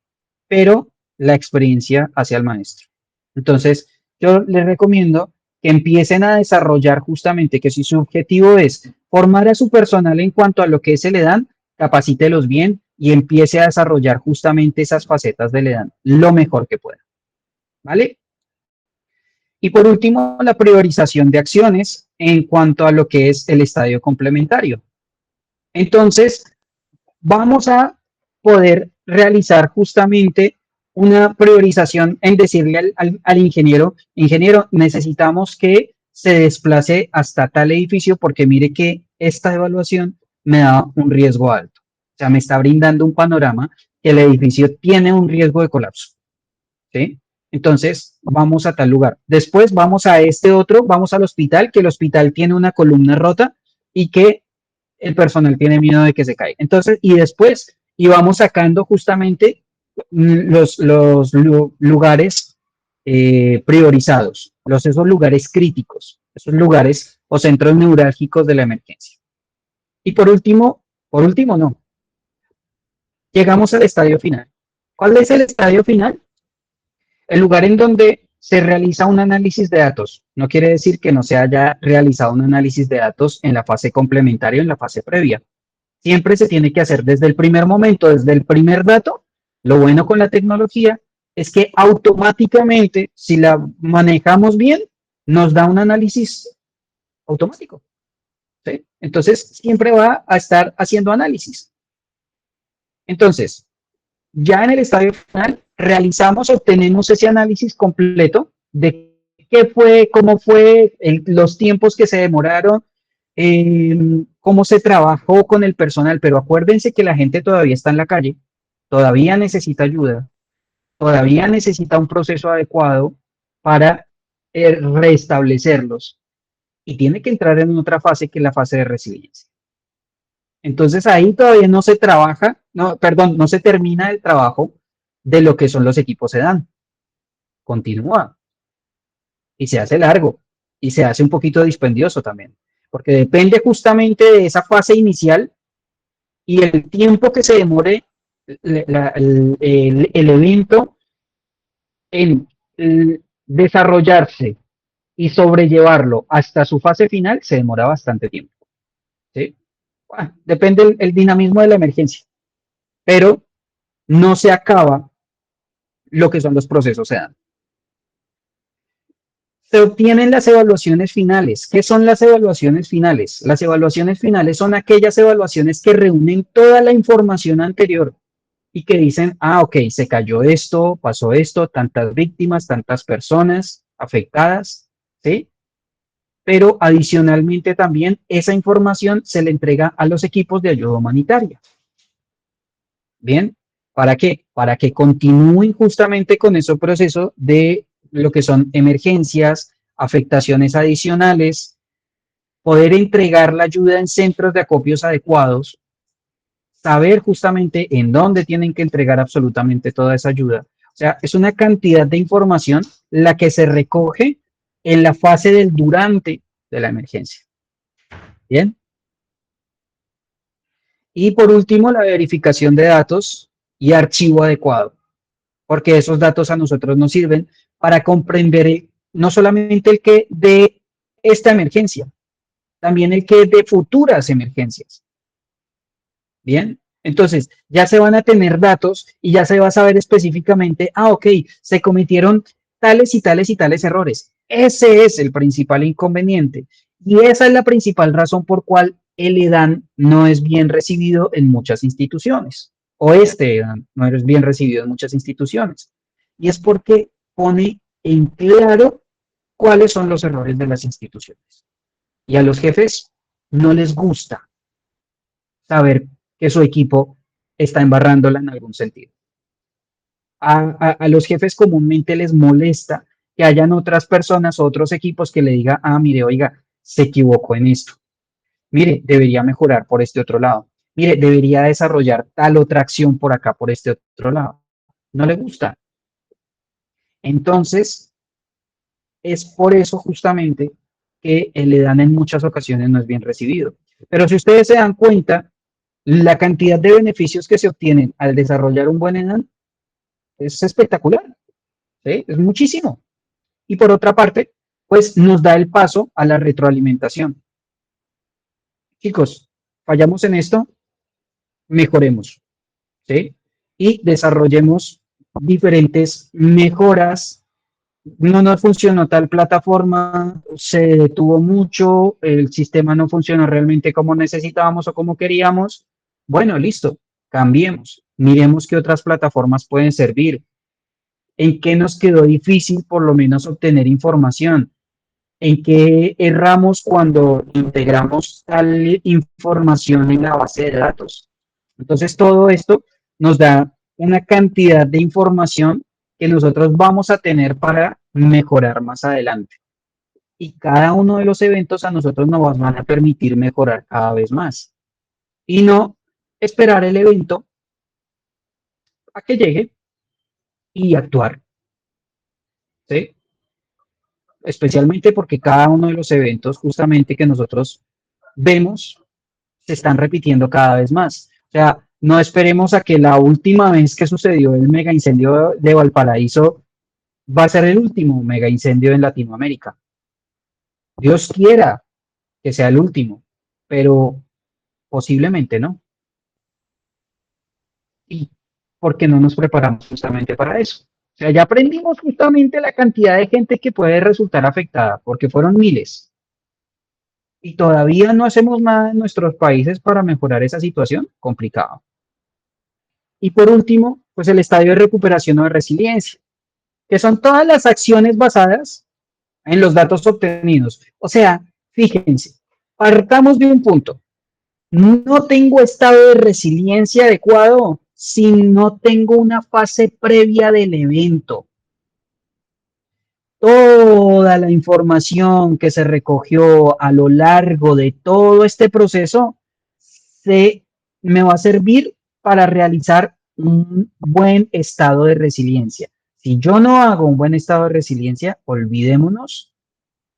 pero la experiencia hace al maestro. Entonces, yo les recomiendo que empiecen a desarrollar justamente que si su objetivo es formar a su personal en cuanto a lo que es el EDAN, capacítelos bien y empiece a desarrollar justamente esas facetas del EDAN lo mejor que pueda. ¿Vale? Y por último, la priorización de acciones en cuanto a lo que es el estadio complementario. Entonces, vamos a poder realizar justamente una priorización en decirle al ingeniero, necesitamos que se desplace hasta tal edificio porque mire que esta evaluación me da un riesgo alto. O sea, me está brindando un panorama que el edificio tiene un riesgo de colapso. ¿Sí? Entonces, vamos a tal lugar. Después vamos a este otro, vamos al hospital, que el hospital tiene una columna rota y que el personal tiene miedo de que se caiga. Entonces, y después íbamos sacando justamente los lugares priorizados, esos lugares críticos, esos lugares o centros neurálgicos de la emergencia. Y por último no, llegamos al estadio final. ¿Cuál es el estadio final? El lugar en donde se realiza un análisis de datos. No quiere decir que no se haya realizado un análisis de datos en la fase complementaria o en la fase previa. Siempre se tiene que hacer desde el primer momento, desde el primer dato. Lo bueno con la tecnología es que automáticamente, si la manejamos bien, nos da un análisis automático. ¿Sí? Entonces, siempre va a estar haciendo análisis. Entonces, ya en el estadio final, obtenemos ese análisis completo de qué fue, cómo fue, los tiempos que se demoraron, cómo se trabajó con el personal, pero acuérdense que la gente todavía está en la calle, todavía necesita ayuda, todavía necesita un proceso adecuado para restablecerlos y tiene que entrar en otra fase que es la fase de resiliencia. Entonces ahí todavía no se trabaja, no se termina el trabajo de lo que son los equipos EDAN. Continúa y se hace largo y se hace un poquito dispendioso también, porque depende justamente de esa fase inicial y el tiempo que se demore el evento en desarrollarse y sobrellevarlo hasta su fase final se demora bastante tiempo. ¿Sí? Bueno, depende el dinamismo de la emergencia, pero no se acaba lo que son los procesos EDAN. Se obtienen las evaluaciones finales. ¿Qué son las evaluaciones finales? Las evaluaciones finales son aquellas evaluaciones que reúnen toda la información anterior y que dicen, ok, se cayó esto, pasó esto, tantas víctimas, tantas personas afectadas, ¿sí? pero adicionalmente también esa información se le entrega a los equipos de ayuda humanitaria. Bien, ¿para qué? Para que continúen justamente con ese proceso de lo que son emergencias, afectaciones adicionales, poder entregar la ayuda en centros de acopios adecuados, saber justamente en dónde tienen que entregar absolutamente toda esa ayuda. O sea, es una cantidad de información la que se recoge en la fase del durante de la emergencia. Bien. Y por último, la verificación de datos y archivo adecuado, porque esos datos a nosotros nos sirven para comprender no solamente el que de esta emergencia, también el que de futuras emergencias. Bien, entonces ya se van a tener datos y ya se va a saber específicamente, ok, se cometieron tales y tales y tales errores. Ese es el principal inconveniente y esa es la principal razón por cual el EDAN no es bien recibido en muchas instituciones o este EDAN no es bien recibido en muchas instituciones. Y es porque pone en claro cuáles son los errores de las instituciones. Y a los jefes no les gusta saber que su equipo está embarrándola en algún sentido. A los jefes comúnmente les molesta que hayan otras personas, otros equipos que le digan, mire, oiga, se equivocó en esto. Mire, debería mejorar por este otro lado. Mire, debería desarrollar tal otra acción por acá, por este otro lado. No le gusta. Entonces, es por eso justamente que el EDAN en muchas ocasiones no es bien recibido. Pero si ustedes se dan cuenta, la cantidad de beneficios que se obtienen al desarrollar un buen EDAN es espectacular, ¿sí? Es muchísimo. Y por otra parte, pues nos da el paso a la retroalimentación. Chicos, fallamos en esto, mejoremos, ¿sí? Y desarrollemos diferentes mejoras. No nos funcionó tal plataforma, se detuvo mucho, el sistema no funcionó realmente como necesitábamos o como queríamos. Bueno, listo, cambiemos, miremos qué otras plataformas pueden servir, en qué nos quedó difícil por lo menos obtener información, en qué erramos cuando integramos tal información en la base de datos. Entonces, todo esto nos da una cantidad de información que nosotros vamos a tener para mejorar más adelante. Y cada uno de los eventos a nosotros nos van a permitir mejorar cada vez más. Y no esperar el evento a que llegue y actuar. ¿Sí? Especialmente porque cada uno de los eventos justamente que nosotros vemos se están repitiendo cada vez más. O sea, no esperemos a que la última vez que sucedió el mega incendio de Valparaíso va a ser el último mega incendio en Latinoamérica. Dios quiera que sea el último, pero posiblemente no. ¿Y por qué no nos preparamos justamente para eso? O sea, ya aprendimos justamente la cantidad de gente que puede resultar afectada, porque fueron miles. Y todavía no hacemos nada en nuestros países para mejorar esa situación, complicado. Y por último, pues el estadio de recuperación o de resiliencia, que son todas las acciones basadas en los datos obtenidos. O sea, fíjense, partamos de un punto. No tengo estado de resiliencia adecuado si no tengo una fase previa del evento. Toda la información que se recogió a lo largo de todo este proceso me va a servir para realizar un buen estado de resiliencia. Si yo no hago un buen estado de resiliencia, olvidémonos,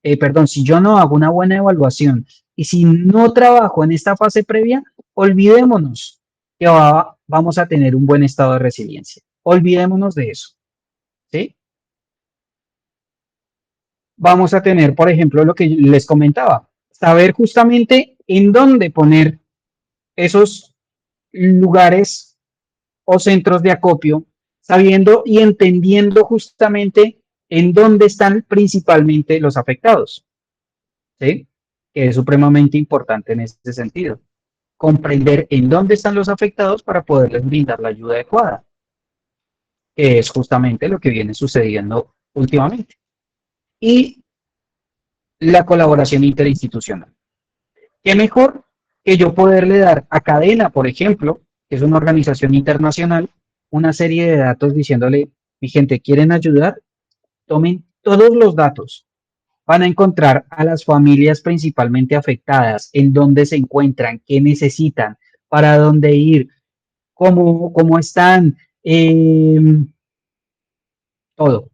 si yo no hago una buena evaluación y si no trabajo en esta fase previa, olvidémonos que vamos a tener un buen estado de resiliencia. Olvidémonos de eso, ¿sí? Vamos a tener, por ejemplo, lo que les comentaba, saber justamente en dónde poner esos lugares o centros de acopio, sabiendo y entendiendo justamente en dónde están principalmente los afectados, ¿sí? Que es supremamente importante en ese sentido. Comprender en dónde están los afectados para poderles brindar la ayuda adecuada, que es justamente lo que viene sucediendo últimamente. Y la colaboración interinstitucional. ¿Qué mejor que yo poderle dar a Cadena, por ejemplo, que es una organización internacional, una serie de datos diciéndole, mi gente, ¿quieren ayudar? Tomen todos los datos. Van a encontrar a las familias principalmente afectadas, en dónde se encuentran, qué necesitan, para dónde ir, cómo están, todo,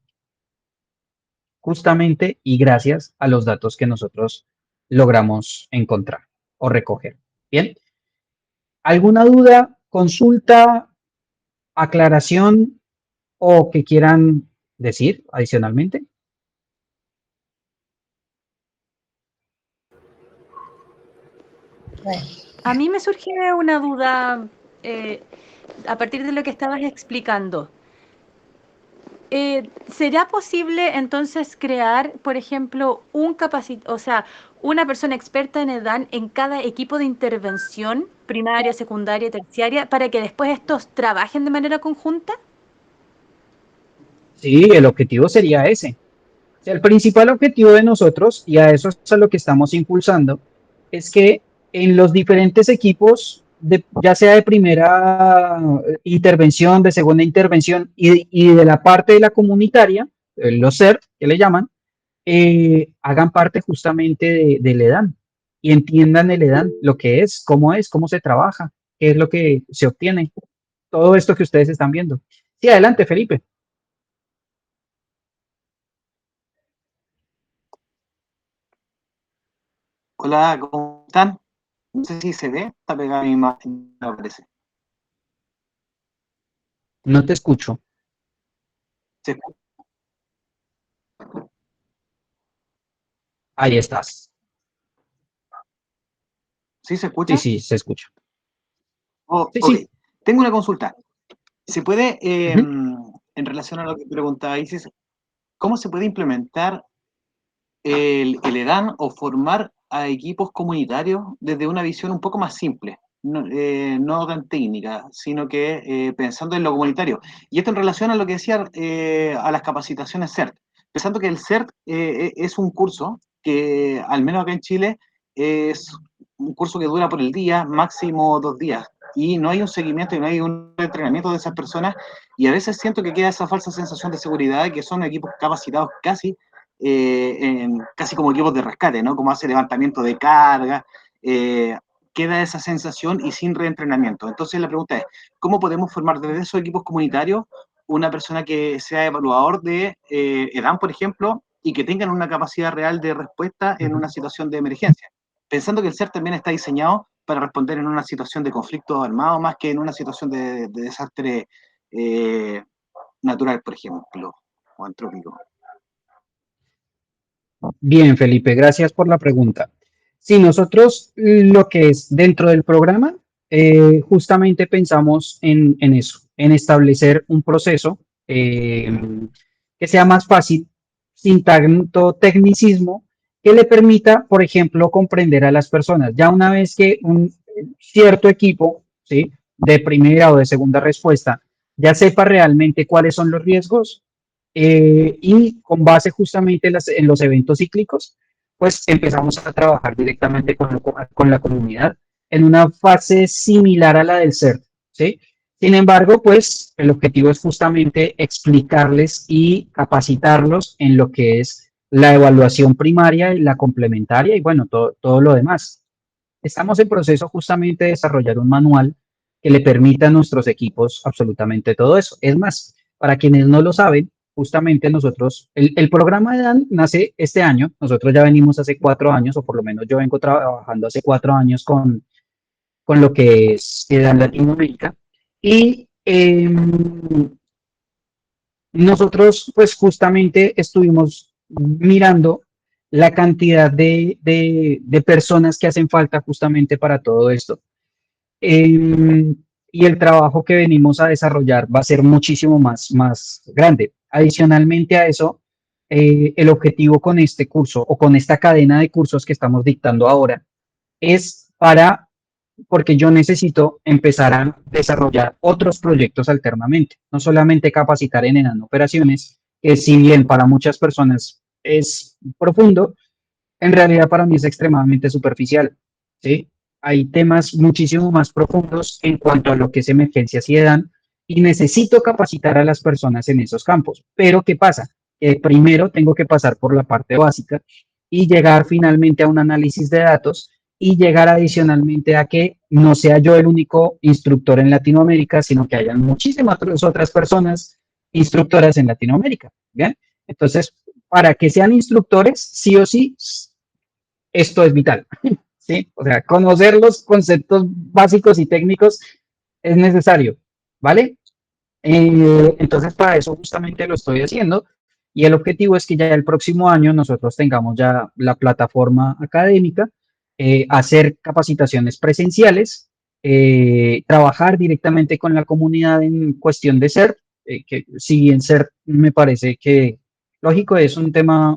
justamente y gracias a los datos que nosotros logramos encontrar o recoger. Bien, ¿alguna duda, consulta, aclaración o que quieran decir adicionalmente? Bueno, A mí me surge una duda a partir de lo que estabas explicando. ¿Será posible entonces crear, por ejemplo, o sea, una persona experta en EDAN en cada equipo de intervención, primaria, secundaria y terciaria, para que después estos trabajen de manera conjunta? Sí, el objetivo sería ese. O sea, el principal objetivo de nosotros, y a eso es a lo que estamos impulsando, es que en los diferentes equipos, ya sea de primera intervención, de segunda intervención y de la parte de la comunitaria, los CERT, que le llaman, hagan parte justamente del EDAN y entiendan el EDAN, lo que es, cómo se trabaja, qué es lo que se obtiene, todo esto que ustedes están viendo. Sí, adelante, Felipe. Hola, ¿cómo están? No sé si se ve, está pegada mi imagen, me parece. No te escucho. ¿Se, Ahí estás. ¿Sí se Sí, escucha? sí, se escucha. Oh, Sí, ok, sí. tengo una consulta. ¿Se puede, Ujú, en relación a lo que preguntaba Isis, cómo se puede implementar el EDAN o formar a equipos comunitarios desde una visión un poco más simple? No, no tan técnica, sino que pensando en lo comunitario. Y esto en relación a lo que decía, a las capacitaciones CERT. Pensando que el CERT es un curso que, al menos acá en Chile, es un curso que dura por el día, máximo 2 días. Y no hay un seguimiento y no hay un entrenamiento de esas personas. Y a veces siento que queda esa falsa sensación de seguridad, que son equipos capacitados casi como equipos de rescate, ¿no? Como hace levantamiento de carga, eh, queda esa sensación y sin reentrenamiento. Entonces la pregunta es, ¿cómo podemos formar desde esos equipos comunitarios una persona que sea evaluador de EDAN, por ejemplo, y que tengan una capacidad real de respuesta en ujú. una situación de emergencia? Pensando que el CER también está diseñado para responder en una situación de conflicto armado más que en una situación de desastre natural, por ejemplo, o antrópico. Bien, Felipe, gracias por la pregunta. Sí, nosotros lo que es dentro del programa, justamente pensamos en eso, en establecer un proceso eh, que sea más fácil, sin tanto tecnicismo, que le permita, por ejemplo, comprender a las personas. Ya una vez que un cierto equipo, ¿sí? De primera o de segunda respuesta, ya sepa realmente cuáles son los riesgos, y con base justamente en los eventos cíclicos, pues empezamos a trabajar directamente con la comunidad en una fase similar a la del CERT, ¿sí? Sin embargo, pues el objetivo es justamente explicarles y capacitarlos en lo que es la evaluación primaria y la complementaria y bueno, todo lo demás. Estamos en proceso justamente de desarrollar un manual que le permita a nuestros equipos absolutamente todo eso. Es más, para quienes no lo saben, justamente nosotros, el programa de DAN nace este año, nosotros ya venimos hace 4 años, o por lo menos yo vengo trabajando hace 4 años con lo que es DAN Latinoamérica, y nosotros pues justamente estuvimos mirando la cantidad de personas que hacen falta justamente para todo esto. Eh, y el trabajo que venimos a desarrollar va a ser muchísimo más grande. Adicionalmente a eso, el objetivo con este curso o con esta cadena de cursos que estamos dictando ahora es porque yo necesito empezar a desarrollar otros proyectos alternamente, no solamente capacitar en operaciones, que si bien para muchas personas es profundo, en realidad para mí es extremadamente superficial, ¿sí? Hay temas muchísimo más profundos en cuanto a lo que es emergencias y EDAN y necesito capacitar a las personas en esos campos. Pero ¿qué pasa? Primero tengo que pasar por la parte básica y llegar finalmente a un análisis de datos y llegar adicionalmente a que no sea yo el único instructor en Latinoamérica, sino que hayan muchísimas otras personas instructoras en Latinoamérica. ¿Bien? Entonces, para que sean instructores, sí o sí, esto es vital. ¿Sí? O sea, conocer los conceptos básicos y técnicos es necesario, ¿vale? Entonces, para eso justamente lo estoy haciendo y el objetivo es que ya el próximo año nosotros tengamos ya la plataforma académica, hacer capacitaciones presenciales, trabajar directamente con la comunidad en cuestión de ser, que si bien ser me parece que, lógico, es un tema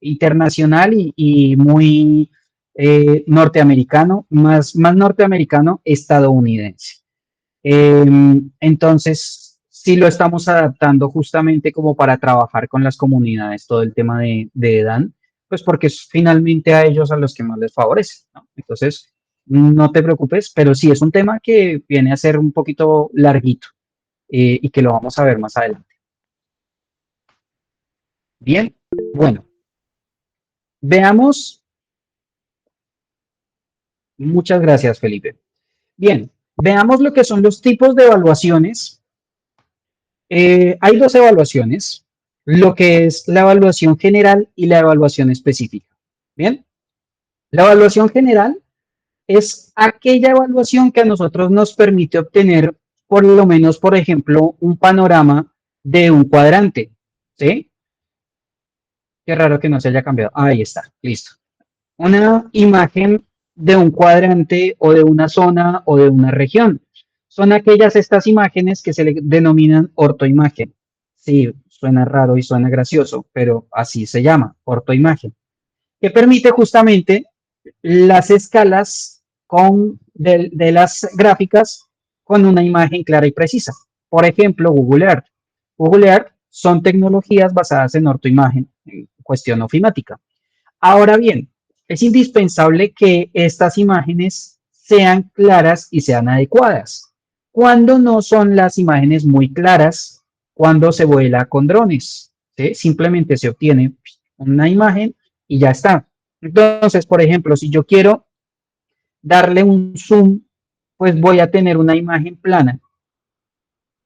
internacional y muy norteamericano, más norteamericano estadounidense. Entonces, sí lo estamos adaptando justamente como para trabajar con las comunidades, todo el tema de EDAN, pues porque es finalmente a ellos a los que más les favorece, ¿no? Entonces, no te preocupes, pero sí es un tema que viene a ser un poquito larguito y que lo vamos a ver más adelante. Bien, bueno, veamos. Muchas gracias, Felipe. Bien, veamos lo que son los tipos de evaluaciones. Hay dos evaluaciones, lo que es la evaluación general y la evaluación específica. Bien, la evaluación general es aquella evaluación que a nosotros nos permite obtener, por lo menos, por ejemplo, un panorama de un cuadrante. ¿Sí? Qué raro que no se haya cambiado. Ahí está, listo. Una imagen de un cuadrante o de una zona o de una región. Son estas imágenes que se le denominan ortoimagen. Sí, suena raro y suena gracioso, pero así se llama, ortoimagen, que permite justamente las escalas de las gráficas con una imagen clara y precisa. Por ejemplo, Google Earth. Google Earth son tecnologías basadas en ortoimagen, en cuestión ofimática. Ahora bien, es indispensable que estas imágenes sean claras y sean adecuadas. Cuando no son las imágenes muy claras, cuando se vuela con drones, ¿sí? Simplemente se obtiene una imagen y ya está. Entonces, por ejemplo, si yo quiero darle un zoom, pues voy a tener una imagen plana,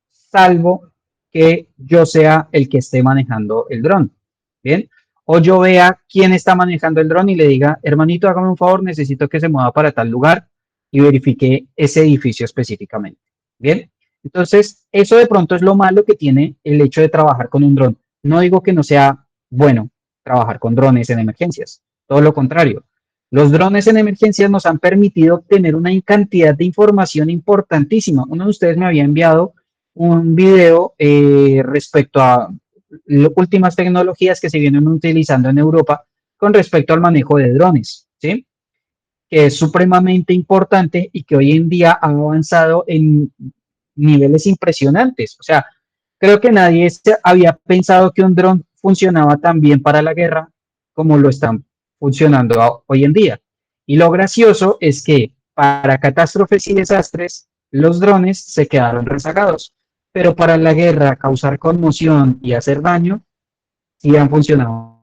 salvo que yo sea el que esté manejando el dron. Bien, o yo vea quién está manejando el dron y le diga, hermanito, hágame un favor, necesito que se mueva para tal lugar y verifique ese edificio específicamente. Bien, entonces eso de pronto es lo malo que tiene el hecho de trabajar con un dron. No digo que no sea bueno trabajar con drones en emergencias, todo lo contrario. Los drones en emergencias nos han permitido obtener una cantidad de información importantísima. Uno de ustedes me había enviado un video respecto a últimas tecnologías que se vienen utilizando en Europa con respecto al manejo de drones, ¿sí? Que es supremamente importante y que hoy en día ha avanzado en niveles impresionantes. O sea, creo que nadie había pensado que un dron funcionaba tan bien para la guerra como lo están funcionando hoy en día. Y lo gracioso es que para catástrofes y desastres, los drones se quedaron rezagados, pero para la guerra, causar conmoción y hacer daño, sí han funcionado.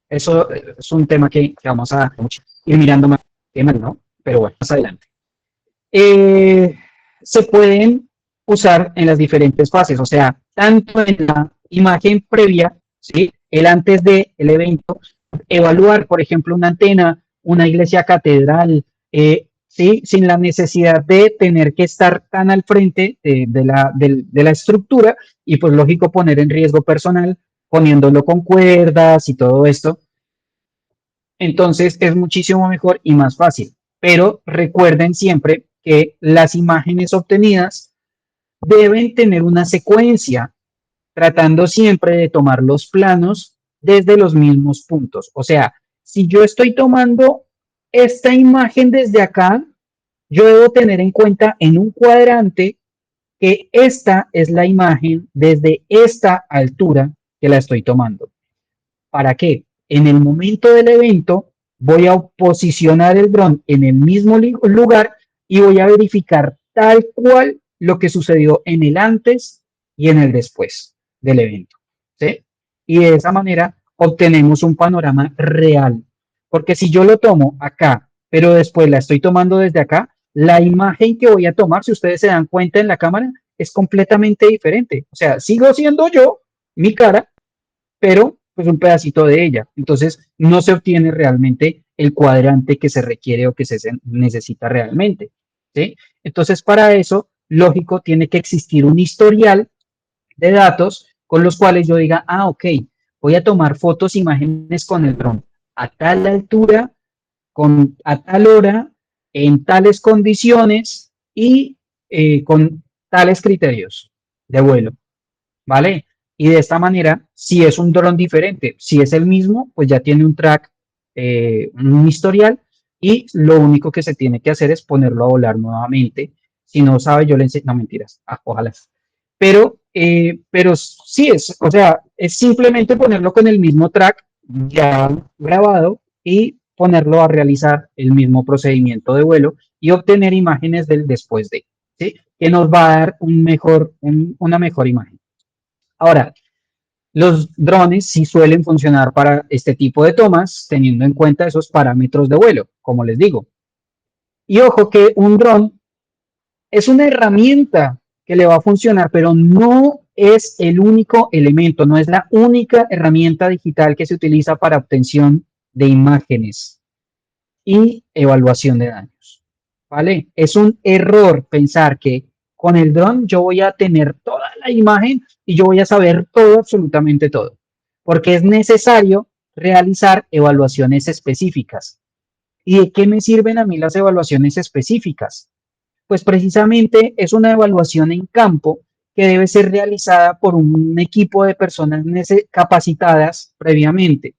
Eso es un tema que vamos a ir mirando más, ¿no? Pero bueno, más adelante. Se pueden usar en las diferentes fases, o sea, tanto en la imagen previa, ¿sí? El antes del evento, evaluar, por ejemplo, una antena, una iglesia catedral, ¿sí? Sin la necesidad de tener que estar tan al frente de la estructura y pues lógico poner en riesgo personal, poniéndolo con cuerdas y todo esto. Entonces es muchísimo mejor y más fácil. Pero recuerden siempre que las imágenes obtenidas deben tener una secuencia, tratando siempre de tomar los planos desde los mismos puntos. O sea, si yo estoy tomando esta imagen desde acá, yo debo tener en cuenta en un cuadrante que esta es la imagen desde esta altura que la estoy tomando. ¿Para qué? En el momento del evento voy a posicionar el dron en el mismo lugar y voy a verificar tal cual lo que sucedió en el antes y en el después del evento. ¿Sí? Y de esa manera obtenemos un panorama real. Porque si yo lo tomo acá, pero después la estoy tomando desde acá, la imagen que voy a tomar, si ustedes se dan cuenta en la cámara, es completamente diferente. O sea, sigo siendo yo, mi cara, pero pues un pedacito de ella. Entonces no se obtiene realmente el cuadrante que se requiere o que se necesita realmente. ¿Sí? Entonces para eso, lógico, tiene que existir un historial de datos con los cuales yo diga, ah, ok, voy a tomar fotos, imágenes con el dron a tal altura, a tal hora, en tales condiciones y con tales criterios de vuelo. ¿Vale? Y de esta manera, si es un dron diferente, si es el mismo, pues ya tiene un track, un historial, y lo único que se tiene que hacer es ponerlo a volar nuevamente. Si no sabe, yo le enseño, no mentiras, ojalá. Pero sí es, o sea, es simplemente ponerlo con el mismo track ya grabado y ponerlo a realizar el mismo procedimiento de vuelo y obtener imágenes del después de, ¿sí? Que nos va a dar una mejor imagen. Ahora, los drones sí suelen funcionar para este tipo de tomas, teniendo en cuenta esos parámetros de vuelo, como les digo. Y ojo que un dron es una herramienta que le va a funcionar, pero no es el único elemento, no es la única herramienta digital que se utiliza para obtención de imágenes y evaluación de daños. ¿Vale? Es un error pensar que con el dron yo voy a tener toda la imagen y yo voy a saber todo, absolutamente todo, porque es necesario realizar evaluaciones específicas. ¿Y de qué me sirven a mí las evaluaciones específicas? Pues precisamente es una evaluación en campo que debe ser realizada por un equipo de personas capacitadas previamente.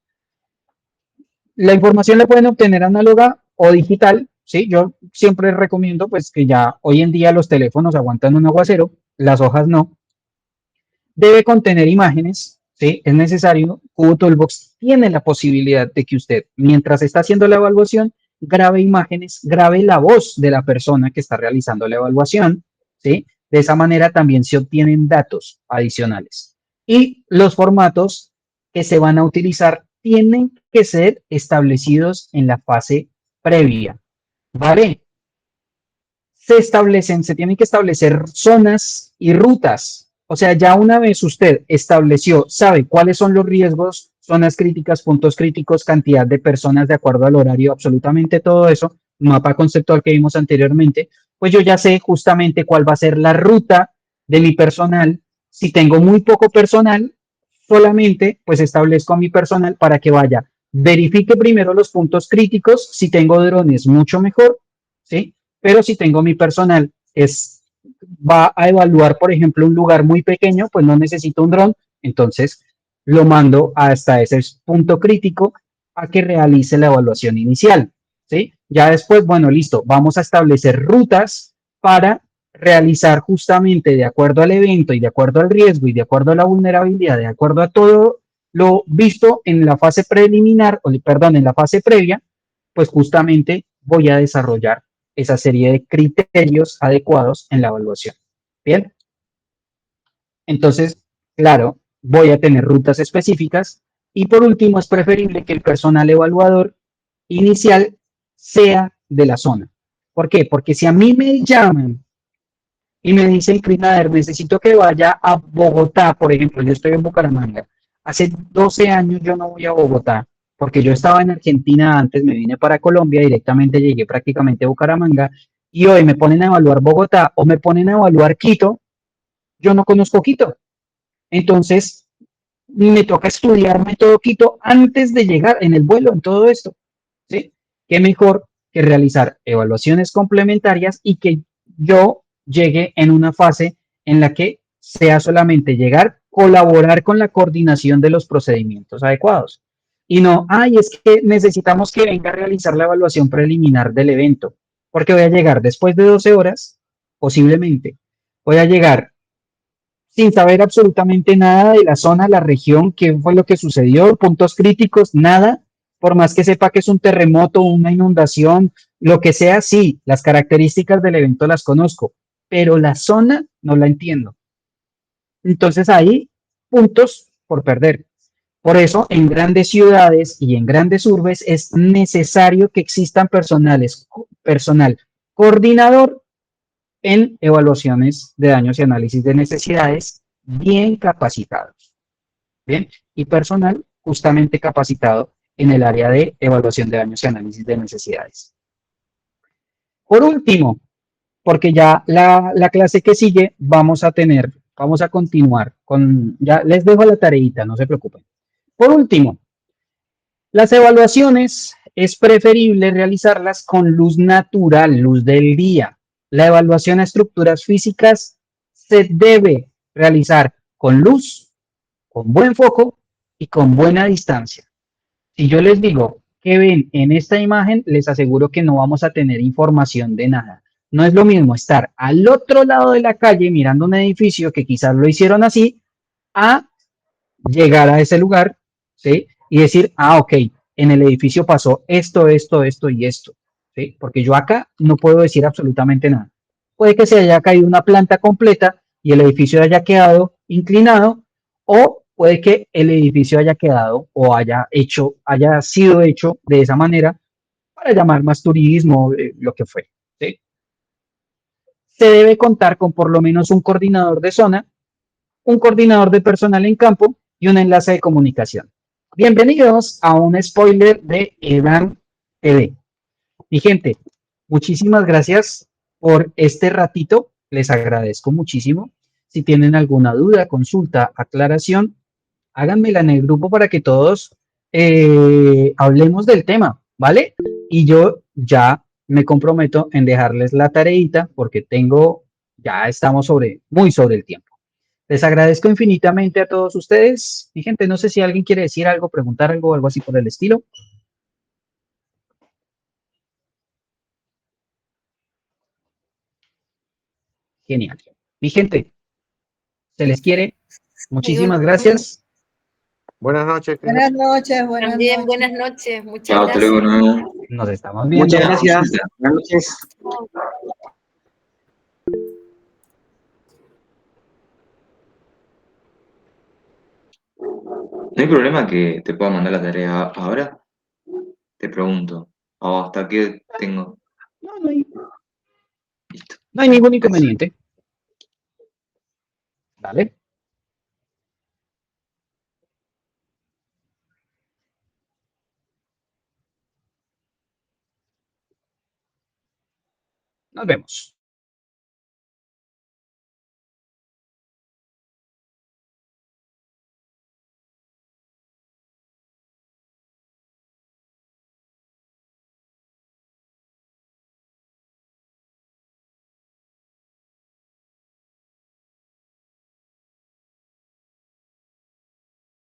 La información la pueden obtener análoga o digital, ¿sí? Yo siempre recomiendo pues que ya hoy en día los teléfonos aguantan un aguacero, las hojas no. Debe contener imágenes, ¿sí? Es necesario. Cubo Toolbox tiene la posibilidad de que usted, mientras está haciendo la evaluación, grabe imágenes, grabe la voz de la persona que está realizando la evaluación, ¿sí? De esa manera también se obtienen datos adicionales. Y los formatos que se van a utilizar tienen que ser establecidos en la fase previa, ¿vale? Se tienen que establecer zonas y rutas. O sea, ya una vez usted estableció, sabe cuáles son los riesgos, zonas críticas, puntos críticos, cantidad de personas de acuerdo al horario, absolutamente todo eso, mapa conceptual que vimos anteriormente, pues yo ya sé justamente cuál va a ser la ruta de mi personal. Si tengo muy poco personal, solamente pues establezco a mi personal para que vaya, verifique primero los puntos críticos. Si tengo drones, mucho mejor, ¿sí? Pero si tengo mi personal, va a evaluar, por ejemplo, un lugar muy pequeño, pues no necesito un dron, entonces lo mando hasta ese punto crítico a que realice la evaluación inicial, ¿sí? Ya después, bueno, listo, vamos a establecer rutas para realizar justamente de acuerdo al evento y de acuerdo al riesgo y de acuerdo a la vulnerabilidad, de acuerdo a todo lo visto en la fase preliminar, o perdón, en la fase previa, pues justamente voy a desarrollar esa serie de criterios adecuados en la evaluación. Bien, entonces, claro, voy a tener rutas específicas y por último es preferible que el personal evaluador inicial sea de la zona. ¿Por qué? Porque si a mí me llaman y me dicen, Crinader, necesito que vaya a Bogotá, por ejemplo, yo estoy en Bucaramanga. Hace 12 años yo no voy a Bogotá, porque yo estaba en Argentina antes, me vine para Colombia, directamente llegué prácticamente a Bucaramanga, y hoy me ponen a evaluar Bogotá o me ponen a evaluar Quito, yo no conozco Quito. Entonces, me toca estudiarme todo Quito antes de llegar en el vuelo, en todo esto. ¿Sí? ¿Qué mejor que realizar evaluaciones complementarias y que yo llegue en una fase en la que sea solamente llegar, colaborar con la coordinación de los procedimientos adecuados? Y no, ay, es que necesitamos que venga a realizar la evaluación preliminar del evento, porque voy a llegar después de 12 horas, posiblemente. Voy a llegar sin saber absolutamente nada de la zona, la región, qué fue lo que sucedió, puntos críticos, nada, por más que sepa que es un terremoto, una inundación, lo que sea, sí, las características del evento las conozco, pero la zona no la entiendo. Entonces ahí, puntos por perder. Por eso, en grandes ciudades y en grandes urbes es necesario que existan personal coordinador en evaluaciones de daños y análisis de necesidades bien capacitados, ¿bien? Y personal justamente capacitado en el área de evaluación de daños y análisis de necesidades. Por último, porque ya la clase que sigue vamos a continuar con, ya les dejo la tareita, no se preocupen. Por último, las evaluaciones es preferible realizarlas con luz natural, luz del día. La evaluación a estructuras físicas se debe realizar con luz, con buen foco y con buena distancia. Si yo les digo que ven en esta imagen, les aseguro que no vamos a tener información de nada. No es lo mismo estar al otro lado de la calle mirando un edificio que quizás lo hicieron así, a llegar a ese lugar, ¿sí? Y decir, ah, ok, en el edificio pasó esto, esto y esto, ¿sí? Porque yo acá no puedo decir absolutamente nada. Puede que se haya caído una planta completa y el edificio haya quedado inclinado, o puede que el edificio haya quedado o haya sido hecho de esa manera para llamar más turismo, lo que fue, ¿sí? Se debe contar con por lo menos un coordinador de zona, un coordinador de personal en campo y un enlace de comunicación. Bienvenidos a un spoiler de Edan TV. Mi gente, muchísimas gracias por este ratito. Les agradezco muchísimo. Si tienen alguna duda, consulta, aclaración, háganmela en el grupo para que todos hablemos del tema, ¿vale? Y yo ya me comprometo en dejarles la tareita porque ya estamos muy sobre el tiempo. Les agradezco infinitamente a todos ustedes. Mi gente, no sé si alguien quiere decir algo, preguntar algo o algo así por el estilo. Genial. Mi gente, se les quiere. Muchísimas gracias. Buenas noches, Cris. Buenas noches, buenas También noches. buenas noches, muchas Chao, hasta gracias. luego, nuevo. Nos estamos viendo. Muchas gracias. Buenas noches. ¿No hay problema que te pueda mandar la tarea ahora? Te pregunto. ¿O hasta qué tengo? No, no hay, Listo. no hay ningún Gracias. inconveniente. ¿Vale? Nos vemos.